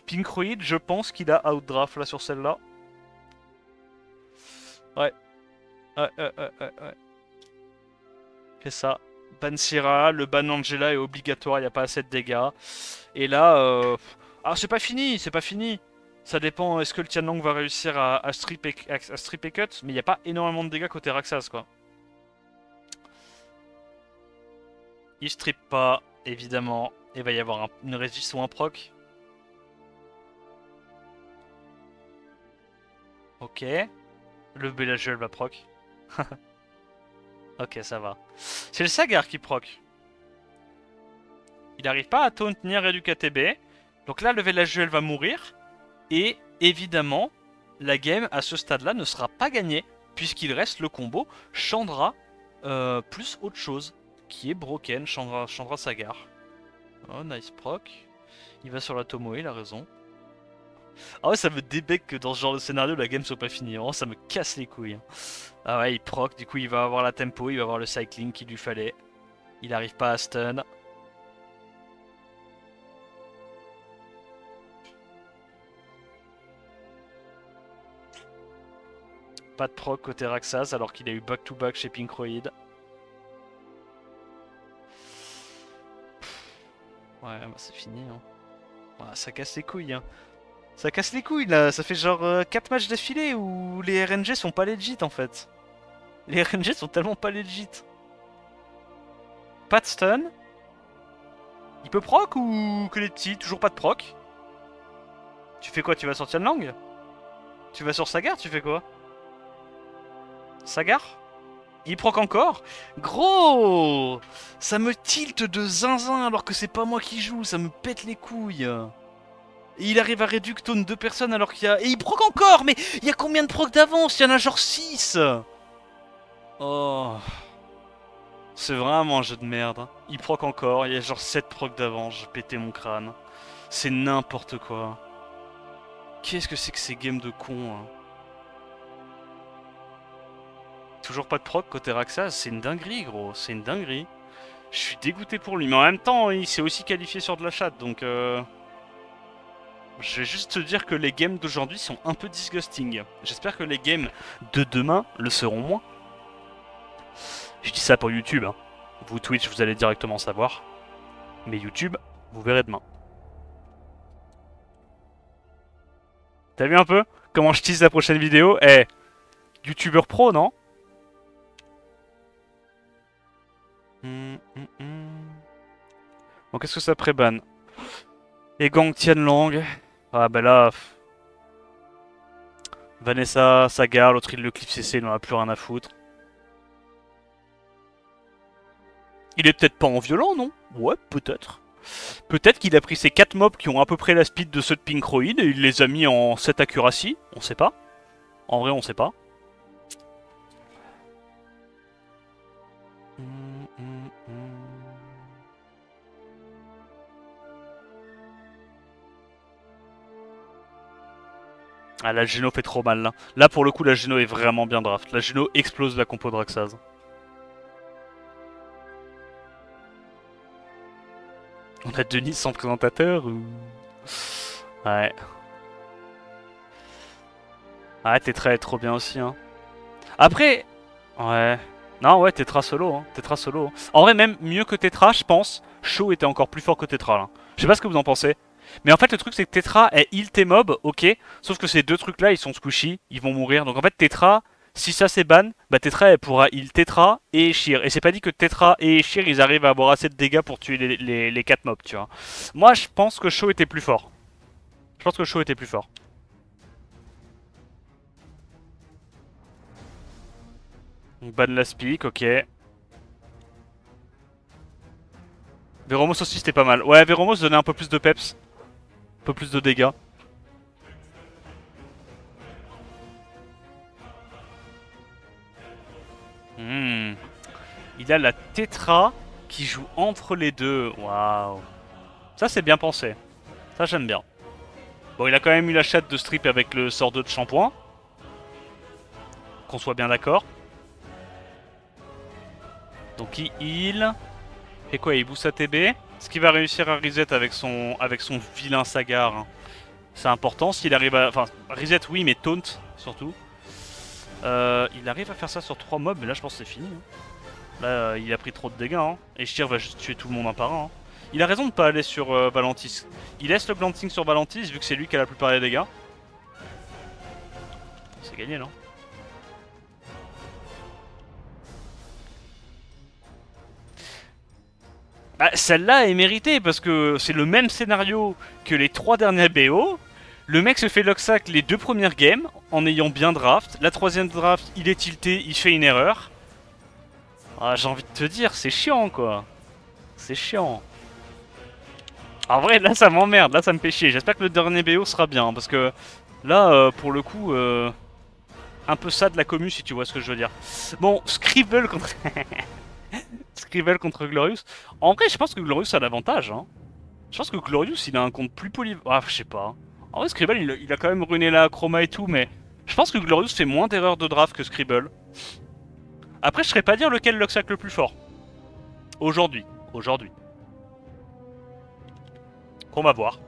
Speaker 1: Pinkroid, je pense qu'il a outdraft là sur celle-là. Ouais. Ouais. C'est ça. Ban Syrah, le ban Angela est obligatoire, il n'y a pas assez de dégâts. Et là, ah c'est pas fini, c'est pas fini. Ça dépend, est-ce que le Tianlang va réussir à strip et cut, mais il n'y a pas énormément de dégâts côté Raxas quoi. Il strip pas, évidemment. Il va y avoir une résistance ou un proc. Ok. Le Bellagel va proc. Ok, ça va. C'est le Sagar qui proc. Il n'arrive pas à taunt ni à réduire KTB. Donc là, le Velajuel va mourir. Et évidemment, la game à ce stade-là ne sera pas gagnée. Puisqu'il reste le combo Chandra plus autre chose. Qui est broken, Chandra Sagar. Oh, nice proc. Il va sur la Tomoe, il a raison. Ah ouais, ça me débec que dans ce genre de scénario, la game soit pas finie. Vraiment, ça me casse les couilles. Hein. Ah ouais, il proc, du coup, il va avoir la tempo, il va avoir le cycling qu'il lui fallait. Il arrive pas à stun. Pas de proc côté Raxas alors qu'il a eu back-to-back chez Pinkroid. Ouais, bah c'est fini. Hein. Ouais, ça casse les couilles. Hein. Ça casse les couilles là. Ça fait genre 4 matchs d'affilée où les RNG sont pas legit en fait. Les RNG sont tellement pas legit. Pas de stun. Il peut proc ou que les petits? Toujours pas de proc. Tu fais quoi? Tu vas sur Tianlang? Tu vas sur Sagar? Tu fais quoi? Sagar? Il proc encore? Gros! Ça me tilte de zinzin alors que c'est pas moi qui joue, ça me pète les couilles. Et il arrive à réductone 2 personnes alors qu'il y a... Et il proc encore! Mais il y a combien de proc d'avance? Il y en a genre 6! Oh... C'est vraiment un jeu de merde. Il proc encore, il y a genre 7 proc d'avance, je pétais mon crâne. C'est n'importe quoi. Qu'est-ce que c'est que ces games de cons hein. Toujours pas de proc côté Raxas, c'est une dinguerie gros, c'est une dinguerie. Je suis dégoûté pour lui, mais en même temps il s'est aussi qualifié sur de la chatte, donc je vais juste te dire que les games d'aujourd'hui sont un peu disgusting. J'espère que les games de demain le seront moins. Je dis ça pour YouTube, hein. Vous Twitch vous allez directement savoir. Mais YouTube, vous verrez demain. T'as vu un peu comment je tease la prochaine vidéo? Eh, YouTubeur pro, non? Bon, qu'est-ce que ça pré-ban? Et Gang Tianlang. Ah bah là... Vanessa, Sagar, l'autre il le clip CC, il n'en a plus rien à foutre. Il est peut-être pas en violent, non? Ouais, peut-être. Peut-être qu'il a pris ces 4 mobs qui ont à peu près la speed de ceux de Pinkroid et il les a mis en 7 accuracy. On sait pas. En vrai, on sait pas. Ah, la Geno fait trop mal là. Là, pour le coup, la Geno est vraiment bien draft. La Geno explose la compo de Raxaz. On a Denis sans présentateur ou... Ouais. Ah, Tetra est trop bien aussi, hein. Après... Ouais... Non, ouais, Tetra solo, hein. Tetra solo. Hein. En vrai, même mieux que Tetra, je pense, Shaw était encore plus fort que Tetra, là. Je sais pas ce que vous en pensez. Mais en fait, le truc, c'est que Tetra, elle heal tes mobs, ok. Sauf que ces deux trucs-là, ils sont squishy, ils vont mourir. Donc en fait, Tetra, si ça c'est ban, bah Tetra, elle pourra heal Tetra et Sheer. Et c'est pas dit que Tetra et Sheer, ils arrivent à avoir assez de dégâts pour tuer les 4 mobs, tu vois. Moi, je pense que Shaw était plus fort. Je pense que Shaw était plus fort. Donc ban la speak, ok. Veromos aussi, c'était pas mal. Ouais, Veromos donnait un peu plus de peps. Un peu plus de dégâts. Il a la Tetra qui joue entre les deux. Waouh. Ça, c'est bien pensé. Ça, j'aime bien. Bon, il a quand même eu la chatte de strip avec le sort 2 de shampoing. Qu'on soit bien d'accord. Donc, il heal. Et quoi, il booste sa TB. Est-ce qu'il va réussir à reset avec son vilain Sagar hein. C'est important. S'il arrive à... Enfin, reset, oui, mais taunt, surtout. Il arrive à faire ça sur 3 mobs, mais là, je pense que c'est fini. Hein. Là, il a pris trop de dégâts. Hein. Et Sheer va juste tuer tout le monde un par un. Hein. Il a raison de pas aller sur Valentis. Il laisse le planting sur Valentis, vu que c'est lui qui a la plupart des dégâts. C'est gagné, non? Bah, celle-là est méritée, parce que c'est le même scénario que les 3 dernières BO. Le mec se fait locksack les 2 premières games, en ayant bien draft. La 3ème draft, il est tilté, il fait une erreur. Ah, j'ai envie de te dire, c'est chiant, quoi. C'est chiant. En vrai, là, ça m'emmerde, là, ça me fait chier. J'espère que le dernier BO sera bien, parce que là, pour le coup, un peu ça de la commu, si tu vois ce que je veux dire. Bon, Scribble contre... Scribble contre Glorious. En vrai, je pense que Glorious a l'avantage, hein. Je pense que Glorious, il a un compte plus poly... Ah, je sais pas. En vrai, Scribble, il a quand même ruiné la chroma et tout, mais... Je pense que Glorious fait moins d'erreurs de draft que Scribble. Après, je saurais pas dire lequel Luxac le plus fort. Aujourd'hui. Aujourd'hui. Qu'on va voir.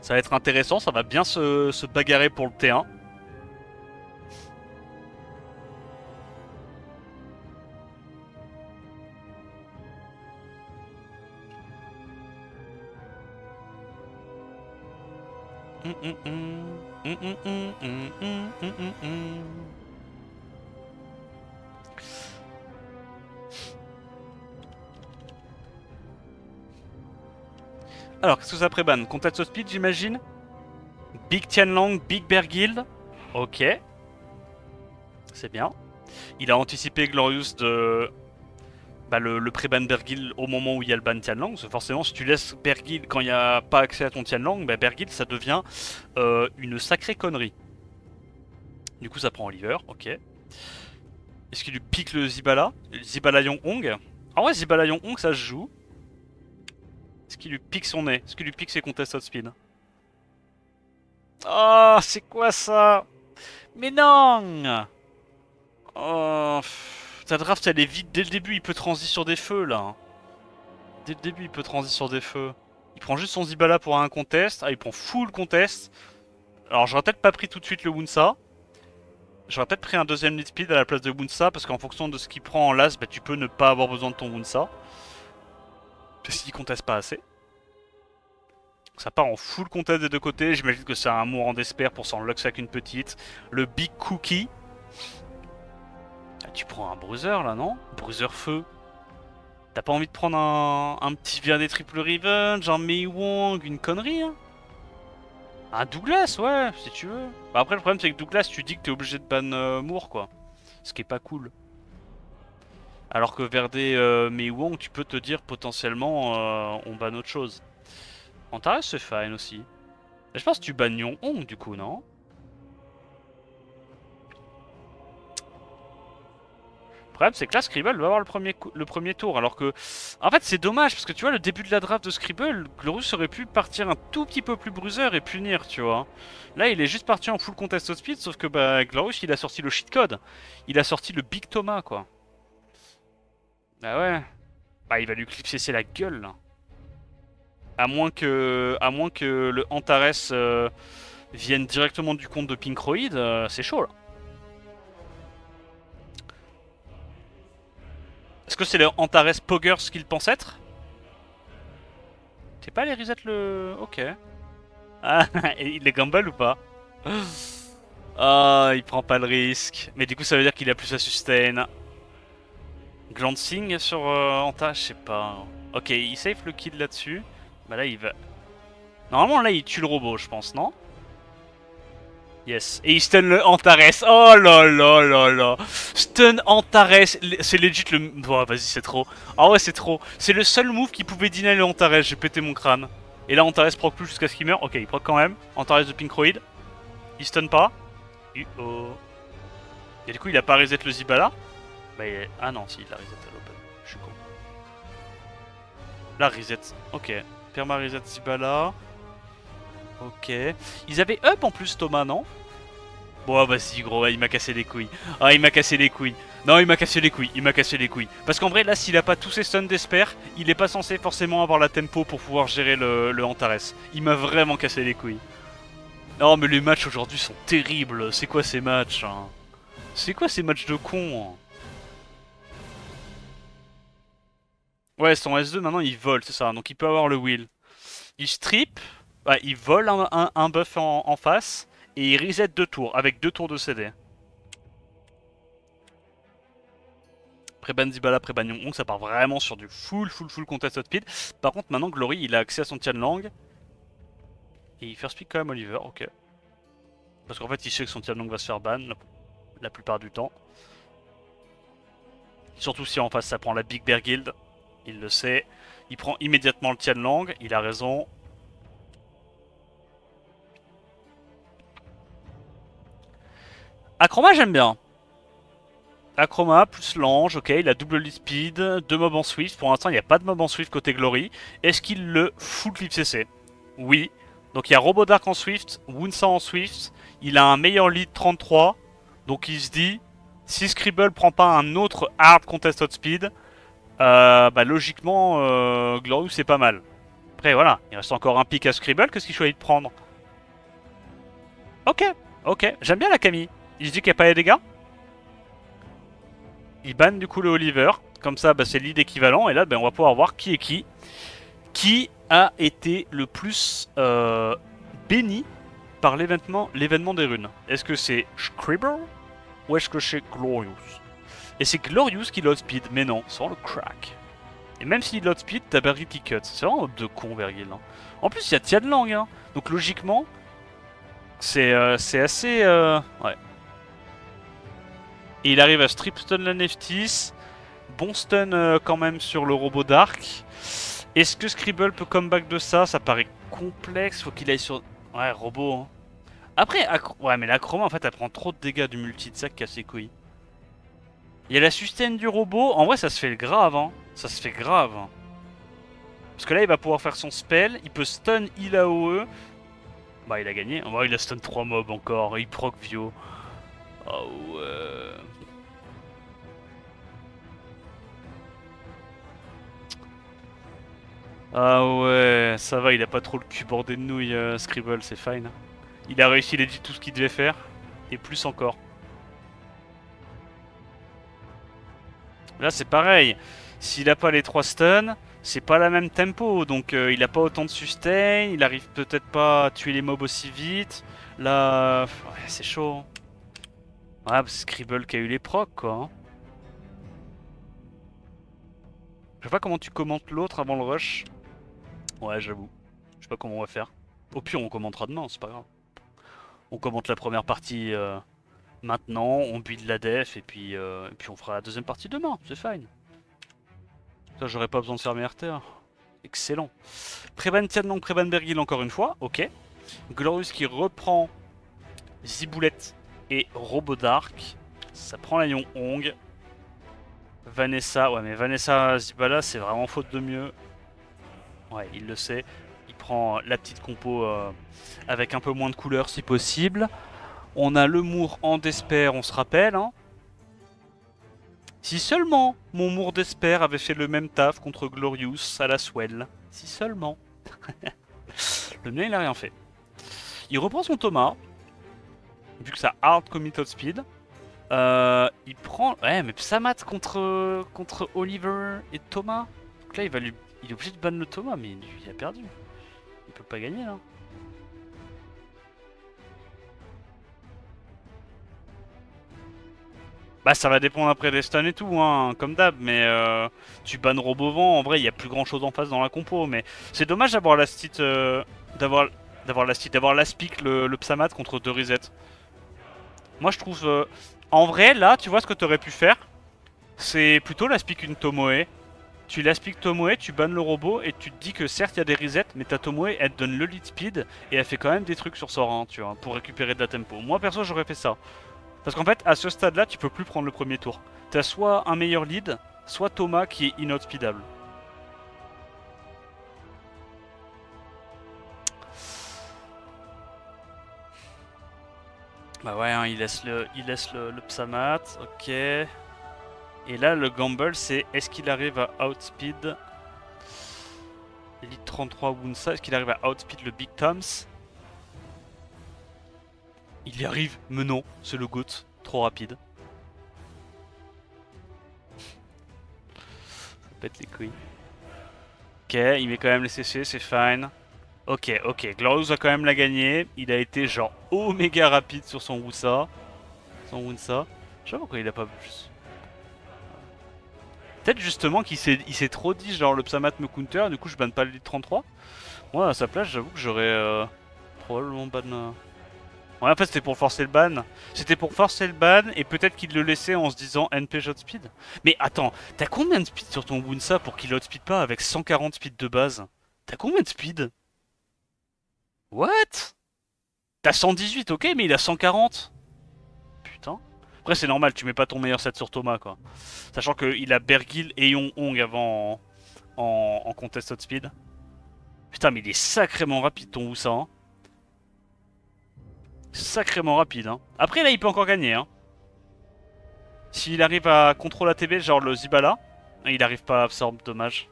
Speaker 1: Ça va être intéressant, ça va bien se bagarrer pour le T1. Alors, qu'est-ce que ça pré-ban? Contact Speed, j'imagine. Big Tianlang, Big Bear Guild. Ok. C'est bien. Il a anticipé Glorious de... Bah, le pré-ban Bear Guild au moment où il y a le ban Tianlang. Parce que forcément, si tu laisses Bear Guild quand il n'y a pas accès à ton Tianlang, bah, Bear Guild, ça devient une sacrée connerie. Du coup, ça prend Oliver. Ok. Est-ce qu'il lui pique le Zibala? Zibala Yong-Hong. Ah ouais, Zibala Yong-Hong, ça se joue. Est-ce qu'il lui pique son nez? Est-ce qu'il lui pique ses contested speed? Oh, c'est quoi ça? Mais non! Oh, ta draft elle est vite dès le début, il peut transi sur des feux là. Dès le début, il peut transi sur des feux. Il prend juste son Zibala pour un contest. Ah, il prend full contest. Alors, j'aurais peut-être pas pris tout de suite le Wunsa. J'aurais peut-être pris un deuxième lead speed à la place de Wunsa parce qu'en fonction de ce qu'il prend en last, bah, tu peux ne pas avoir besoin de ton Wunsa. Parce qu'il conteste pas assez. Ça part en full contest des deux côtés. J'imagine que c'est un mourant d'espère pour s'en lux avec une petite. Le Big Cookie. Ah, tu prends un bruiser là, non? Bruiser feu. T'as pas envie de prendre un petit verre des triple revenge, un Mei Wong, une connerie hein? Un Douglas, ouais, si tu veux. Bah après, le problème c'est que Douglas, tu dis que t'es obligé de ban Moore, quoi. Ce qui est pas cool. Alors que Verdé Mei Wong, tu peux te dire potentiellement on ban autre chose. Antares c'est fine aussi. Et je pense que tu bannes Yong-Hong du coup, non? Le problème c'est que là Scribble va avoir le premier tour alors que... En fait c'est dommage parce que tu vois le début de la draft de Scribble, Glorious aurait pu partir un tout petit peu plus bruiser et punir tu vois. Là il est juste parti en full contest speed sauf que bah Glorious il a sorti le cheat code. Il a sorti le Big Thomas quoi. Ah ouais. Bah il va lui clipser la gueule là. À moins que le Antares vienne directement du compte de Pinkroid, c'est chaud là. Est-ce que c'est le Antares Poggers qu'il pense être? T'es pas allé reset le... Ok. Ah, il les gamble ou pas? Ah, il prend pas le risque. Mais du coup ça veut dire qu'il a plus à sustain. Glancing sur Antares, je sais pas. Ok, il safe le kill là-dessus. Bah là il va... Normalement là il tue le robot je pense, non? Yes. Et il stun le Antares. Oh là là là là. Stun Antares. C'est legit le... Oh, vas-y, c'est trop. Ah ouais, c'est trop. C'est le seul move qui pouvait deny le Antares. J'ai pété mon crâne. Et là, Antares proc plus jusqu'à ce qu'il meure. Ok, il proc quand même. Antares de Pinkroid. Il stun pas. Oh. Et du coup, il a pas reset le Zibala. Bah, ah non, si, il a reset à l'open. Je suis con. Là, reset. Ok. Perma reset Zibala. Ok. Ils avaient up en plus, Thomas, non? Bon, bah si, gros, il m'a cassé les couilles. Ah, il m'a cassé les couilles. Non, il m'a cassé les couilles. Il m'a cassé les couilles. Parce qu'en vrai, là, s'il a pas tous ses stuns d'esper, il est pas censé forcément avoir la tempo pour pouvoir gérer le Antares. Il m'a vraiment cassé les couilles. Non, mais les matchs aujourd'hui sont terribles. C'est quoi ces matchs hein? C'est quoi ces matchs de cons hein? Ouais, son S2, maintenant, il vole, c'est ça. Donc, il peut avoir le wheel. Il strip. Ouais, il vole un buff en face. Et il reset 2 tours, avec 2 tours de CD. Pré-ban Zibala, pré-ban Yong-Hong, ça part vraiment sur du full contest speed. Par contre, maintenant, Glory, il a accès à son Tianlang. Et il first pick quand même Oliver, ok. Parce qu'en fait, il sait que son Tianlang va se faire ban la plupart du temps. Surtout si en face, ça prend la Big Bear Guild. Il le sait. Il prend immédiatement le Tianlang, il a raison. Acroma, j'aime bien. Acroma plus Lange, ok, il a double lead speed, 2 mobs en Swift. Pour l'instant, il n'y a pas de mob en Swift côté Glory. Est-ce qu'il le full clip CC? Oui. Donc il y a Robodark en Swift, Wunsa en Swift. Il a un meilleur lead 33. Donc il se dit, si Scribble prend pas un autre hard contested speed, bah logiquement, Glorious c'est pas mal. Après voilà, il reste encore un pick à Scribble, qu'est-ce qu'il choisit de prendre? Ok, ok, j'aime bien la Camille. Il se dit qu'il n'y a pas les dégâts. Il ban du coup le Oliver. Comme ça, bah, c'est lead équivalent. Et là, bah, on va pouvoir voir qui est qui. Qui a été le plus béni par l'événement des runes. Est-ce que c'est Scribble ou est-ce que c'est Glorious? Et c'est Glorious qui l'outspeed, mais non, sans le crack. Et même s'il l'outspeed, t'as Vergil qui cut. C'est vraiment de con, Vergil. Hein. En plus, il y a Tianlang, hein. Donc logiquement, c'est assez... ouais. Et il arrive à strip stun la Neftis. Bon stun quand même sur le robot Dark. Est-ce que Scribble peut comeback de ça? Ça paraît complexe, faut qu'il aille sur... Ouais, robot. Hein. Après, ouais, mais la chroma en fait elle prend trop de dégâts du multi de sac casse ses couilles. Il y a la sustain du robot, en vrai ça se fait grave, hein. Ça se fait grave. Parce que là il va pouvoir faire son spell, il peut stun il AOE. Bah il a gagné, en vrai il a stun 3 mobs encore, il proc Vio. Oh ouais... Ah ouais, ça va, il a pas trop le cul bordé de nouilles, Scribble, c'est fine. Il a réussi, il a dit tout ce qu'il devait faire, et plus encore. Là c'est pareil, s'il a pas les 3 stuns, c'est pas la même tempo, donc il a pas autant de sustain, il arrive peut-être pas à tuer les mobs aussi vite. Là, ouais, c'est chaud. Ouais, c'est Scribble qui a eu les procs quoi. Hein. Je sais pas comment tu commentes l'autre avant le rush. Ouais, j'avoue. Je sais pas comment on va faire. Au pire, on commentera demain, c'est pas grave. On commente la première partie maintenant, on build la def et puis on fera la deuxième partie demain, c'est fine. Ça, j'aurais pas besoin de faire mes RTR. Excellent. Préban Tianlang, Préban Vergil encore une fois, ok. Glorious qui reprend Ziboulette et Robodark. Ça prend la Lion Hong. Vanessa, ouais mais Vanessa Zibala c'est vraiment faute de mieux. Ouais, il le sait. Il prend la petite compo avec un peu moins de couleurs si possible. On a le Mour en Despair, on se rappelle. Hein. Si seulement mon Mour Despair avait fait le même taf contre Glorious à la Swell. Si seulement. Le mien, il a rien fait. Il reprend son Thomas. Vu que ça hard commit speed. Il prend... Ouais, mais Psamat contre Oliver et Thomas. Donc là, il est obligé de ban le Thomas, mais il a perdu. Il peut pas gagner, là. Bah ça va dépendre après des stuns et tout, hein, comme d'hab, mais tu bannes Robovent, en vrai il y a plus grand chose en face dans la compo, mais c'est dommage d'avoir la stit, d'avoir l'aspic le Psamat contre 2 resets. Moi je trouve, en vrai là tu vois ce que t'aurais pu faire, c'est plutôt l'aspic une Tomoe. Tu l'aspic Tomoe, tu bannes le robot et tu te dis que certes il y a des resets, mais ta Tomoe elle te donne le lead speed et elle fait quand même des trucs sur sort, hein, tu vois, pour récupérer de la tempo. Moi perso j'aurais fait ça. Parce qu'en fait, à ce stade-là, tu peux plus prendre le premier tour. T'as soit un meilleur lead, soit Thomas qui est inoutspeedable. Bah ouais, hein, il laisse le Psamat, ok. Et là, le gamble, c'est est-ce qu'il arrive à outspeed Elite 33 Wunsa, est-ce qu'il arrive à outspeed le Big Toms? Il y arrive, mais non, c'est le GOAT, trop rapide. Ça pète les couilles. Ok, il met quand même les CC, c'est fine. Ok, Glorious va quand même la gagner. Il a été genre oméga rapide sur son Wusa. Je sais pas pourquoi il a pas plus. Peut-être justement qu'il s'est trop dit genre le Psamat me counter, du coup je banne pas le lead 33. Moi à sa place j'avoue que j'aurais probablement ban... Ouais en fait c'était pour forcer le ban. C'était pour forcer le ban et peut-être qu'il le laissait en se disant NP speed. Mais attends, t'as combien de speed sur ton Wunsa pour qu'il outspeed pas avec 140 speed de base? T'as combien de speed? What? T'as 118 ok mais il a 140. Putain. Après c'est normal, tu mets pas ton meilleur set sur Thomas quoi. Sachant qu'il a Vergil et Yong Hong avant en contest outspeed. Putain mais il est sacrément rapide ton Wusa hein. Sacrément rapide hein. Après là il peut encore gagner hein. S'il arrive à contrôler ATB genre le Zibala, il arrive pas à absorber, dommage.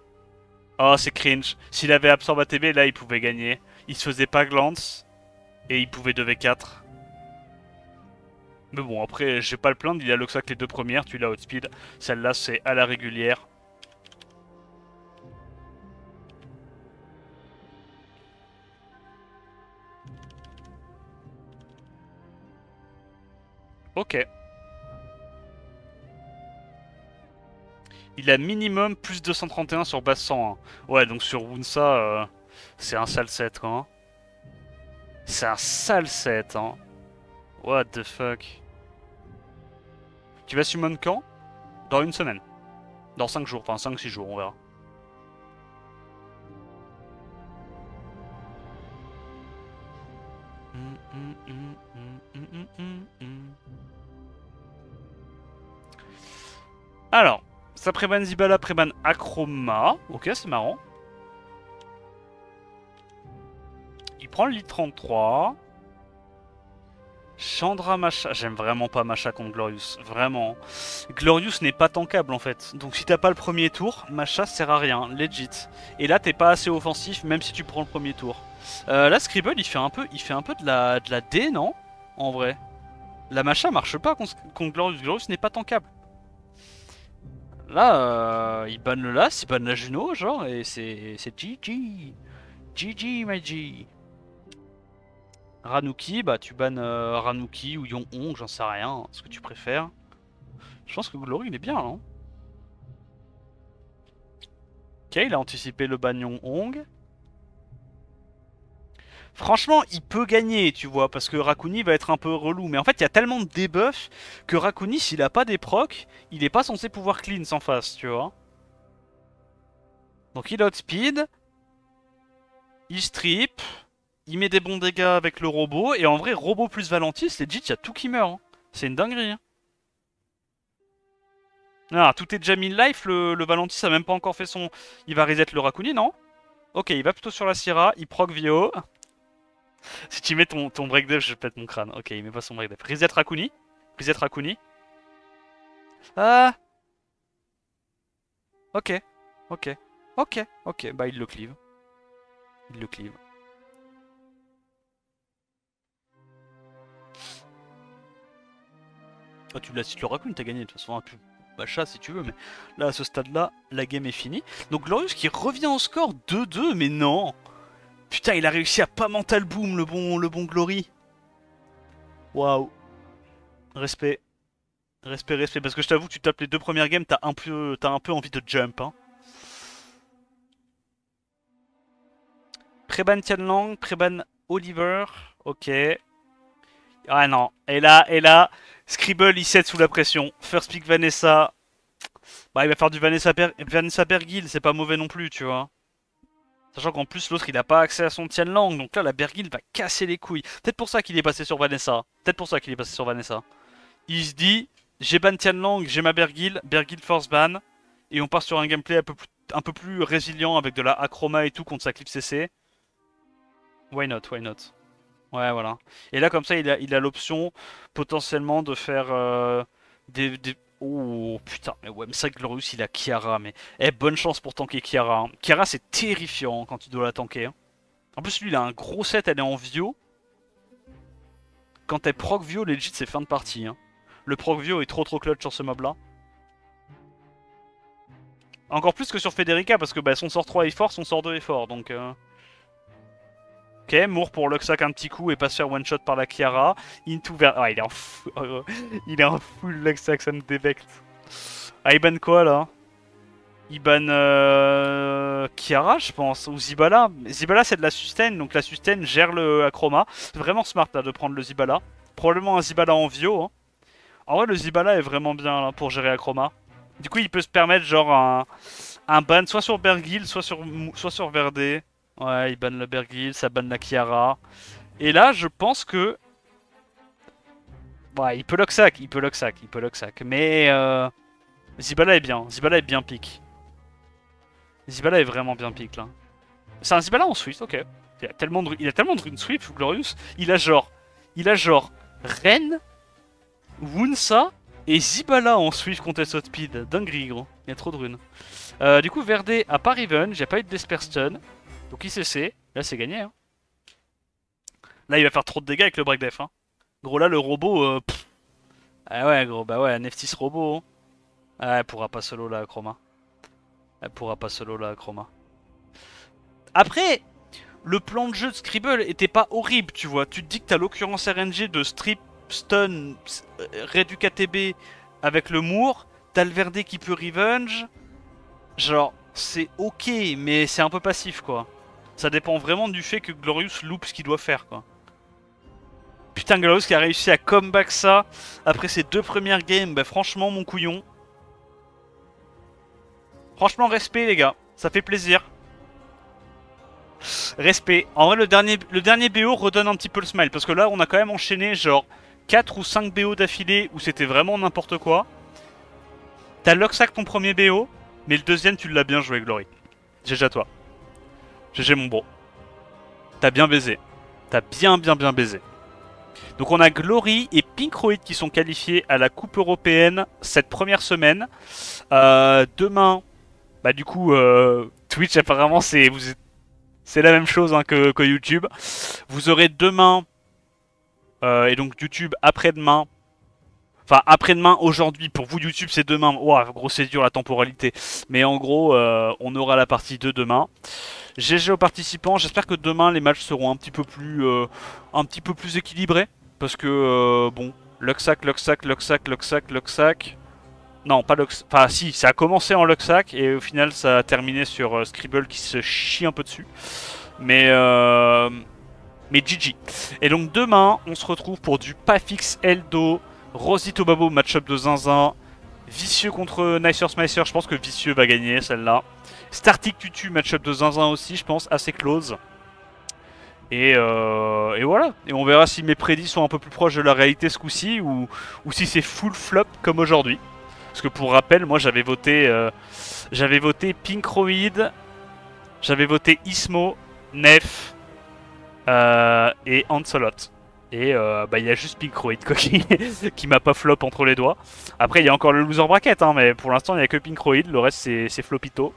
Speaker 1: Oh c'est cringe. S'il avait absorbé ATB là il pouvait gagner. Il se faisait pas glance et il pouvait 2v4. Mais bon, après, j'ai pas le plaindre, il a Luxac les 2 premières, tu l'as outspeed. Celle-là, c'est à la régulière. Ok. Il a minimum plus 231 sur base 101. Ouais, donc sur Wunsa, c'est un sale set, quoi. Hein. C'est un sale set, hein. What the fuck. Tu vas summon quand? Dans une semaine. Dans 5 jours, enfin 5-6 jours, on verra. Alors, ça préban Zibala, préban Akroma. Ok, c'est marrant. Il prend le lead 33. Chandra Masha. J'aime vraiment pas Masha contre Glorious. Vraiment. Glorious n'est pas tankable en fait. Donc si t'as pas le premier tour, Masha sert à rien. Legit. Et là, t'es pas assez offensif même si tu prends le premier tour. Là, Scribble, il fait un peu de la D, non? En vrai. La Masha marche pas contre Glorious. Glorious n'est pas tankable. Là, il banne le Las, il banne la Juno, genre, et c'est GG. GG, my G. Ranouki, bah tu bannes Ranouki ou Yon-Hong, j'en sais rien, ce que tu préfères. Je pense que Glory il est bien, non? Ok, il a anticipé le ban Yon-Hong. Franchement, il peut gagner, tu vois, parce que Rakuni va être un peu relou. Mais en fait, il y a tellement de debuffs que Rakuni, s'il a pas des procs, il est pas censé pouvoir clean sans face, tu vois. Donc il outspeed, il strip, il met des bons dégâts avec le robot, et en vrai, robot plus Valentis, legit, il y a tout qui meurt. Hein. C'est une dinguerie. Hein. Ah, tout est déjà mis life, le Valentis a même pas encore fait son... Il va reset le Rakuni, non? Ok, il va plutôt sur la Syrah, il proc Vio. Si tu mets ton breakdef, je pète mon crâne. Ok, il met pas son breakdef. Reset Rakuni. Reset Rakuni. Ah. Ok. Ok. Ok. Ok. Bah, il le cleave. Il le cleave. Oh, tu l'assises le Rakuni, t'as gagné. De toute façon, un peu Bacha si tu veux. Mais là, à ce stade-là, la game est finie. Donc, Glorious qui revient au score 2-2. Mais non. Putain, il a réussi à pas mental boom, le bon Glory. Waouh. Respect. Respect, respect. Parce que je t'avoue que tu tapes les deux premières games, t'as un peu envie de jump. Hein. Preban Tianlang, Preban Oliver. Ok. Ah non. Et là, Scribble il cède sous la pression. First pick Vanessa. Bah, il va faire du Vanessa Bergil, c'est pas mauvais non plus, tu vois. Sachant qu'en plus, l'autre il a pas accès à son Tianlang. Donc là, la Bergil va casser les couilles. Peut-être pour ça qu'il est passé sur Vanessa. Peut-être pour ça qu'il est passé sur Vanessa. Il se dit, j'ai ban Tianlang, j'ai ma Bergil, Bergil force ban, et on part sur un gameplay un peu plus résilient avec de la Acroma et tout contre sa clip CC. Why not, why not. Ouais, voilà. Et là, comme ça, il a l'option potentiellement de faire des... Oh putain, mais ouais, mais c'est vrai que Glorious il a Kiara, mais eh, bonne chance pour tanker Kiara. Hein. Kiara c'est terrifiant quand tu dois la tanker. Hein. En plus, lui il a un gros set, elle est en Vio. Quand elle proc Vio, legit c'est fin de partie. Hein. Le proc Vio est trop clutch sur ce mob là. Encore plus que sur Federica parce que bah, son sort 3 est fort, son sort 2 est fort donc. Ok, Moore pour Luxac un petit coup et pas se faire one shot par la Kiara. Into vers. Ah, il est en fou. Il est en full Luxac, ça me débecte. Ah, il ban quoi là? Il ban Kiara, je pense, ou Zibala. Zibala c'est de la sustain, donc la sustain gère le Acroma. C'est vraiment smart là de prendre le Zibala. Probablement un Zibala en Vio. Hein. En vrai, le Zibala est vraiment bien là pour gérer Acroma. Du coup, il peut se permettre genre un ban soit sur Bergil, soit sur Verde. Ouais, il ban le Bergil, ça ban la Kiara. Et là, je pense que... Ouais, il peut Luxac, il peut Luxac. Mais Zibala est bien pick. Zibala est vraiment bien pick là. C'est un Zibala en Swift, ok. Il a tellement de rune Swift, Glorious. Il a genre Ren, Wunsa et Zibala en Swift contest speed. Dinguerie gros, il y a trop de runes. Du coup, Verde a pas Riven, j'ai pas eu de Desper Stun. Donc ICC, là c'est gagné. Hein. Là il va faire trop de dégâts avec le break def. Hein. Gros là le robot... Ah ouais gros, bah ouais, Neftis robot. Hein. Ah, elle pourra pas solo là, Chroma. Elle pourra pas solo là, Chroma. Après, le plan de jeu de Scribble était pas horrible, tu vois. Tu te dis que t'as l'occurrence RNG de strip stun, réduit KTB avec le Moore, t'as le Verde qui peut revenge. Genre, c'est ok, mais c'est un peu passif quoi. Ça dépend vraiment du fait que Glorious loupe ce qu'il doit faire quoi. Putain, Glorious qui a réussi à comeback ça après ses 2 premières games, bah franchement mon couillon. Franchement respect les gars, ça fait plaisir. Respect. En vrai le dernier BO redonne un petit peu le smile, parce que là on a quand même enchaîné genre 4 ou 5 BO d'affilée où c'était vraiment n'importe quoi. T'as Luxac ton premier BO, mais le deuxième tu l'as bien joué Glory. GG à toi. GG mon bro. T'as bien baisé. T'as bien baisé. Donc on a Glory et Pinkroid qui sont qualifiés à la Coupe Européenne cette première semaine. Demain, bah du coup Twitch apparemment c'est la même chose hein, que YouTube. Vous aurez demain et donc YouTube après-demain. Enfin après-demain aujourd'hui, pour vous YouTube c'est demain. Ouah, gros c'est dur la temporalité. Mais en gros on aura la partie 2 demain. GG aux participants, j'espère que demain les matchs seront un petit peu plus équilibrés. Parce que bon, Luxac. Non, pas Luxac. Enfin si, ça a commencé en Luxac et au final ça a terminé sur Scribble qui se chie un peu dessus. Mais GG. Et donc demain, on se retrouve pour du Pafix Eldo, Rosito Babo, match-up de zinzin, Vicieux contre Nicer Smicer, je pense que Vicieux va gagner celle-là. Startic Tutu, match-up de zinzin aussi, je pense, assez close. Et voilà. Et on verra si mes prédits sont un peu plus proches de la réalité ce coup-ci ou si c'est full flop comme aujourd'hui. Parce que pour rappel, moi j'avais voté Pinkroid, j'avais voté Ismo, Nef et Ancelot. Et bah il y a juste Pinkroid quoi, qui m'a pas flop entre les doigts. Après il y a encore le loser bracket, hein, mais pour l'instant il n'y a que Pinkroid, le reste c'est flopito.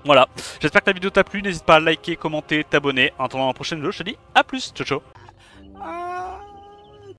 Speaker 1: Voilà, j'espère que la vidéo t'a plu, n'hésite pas à liker, commenter, t'abonner. En attendant la prochaine vidéo, je te dis à plus, ciao ciao.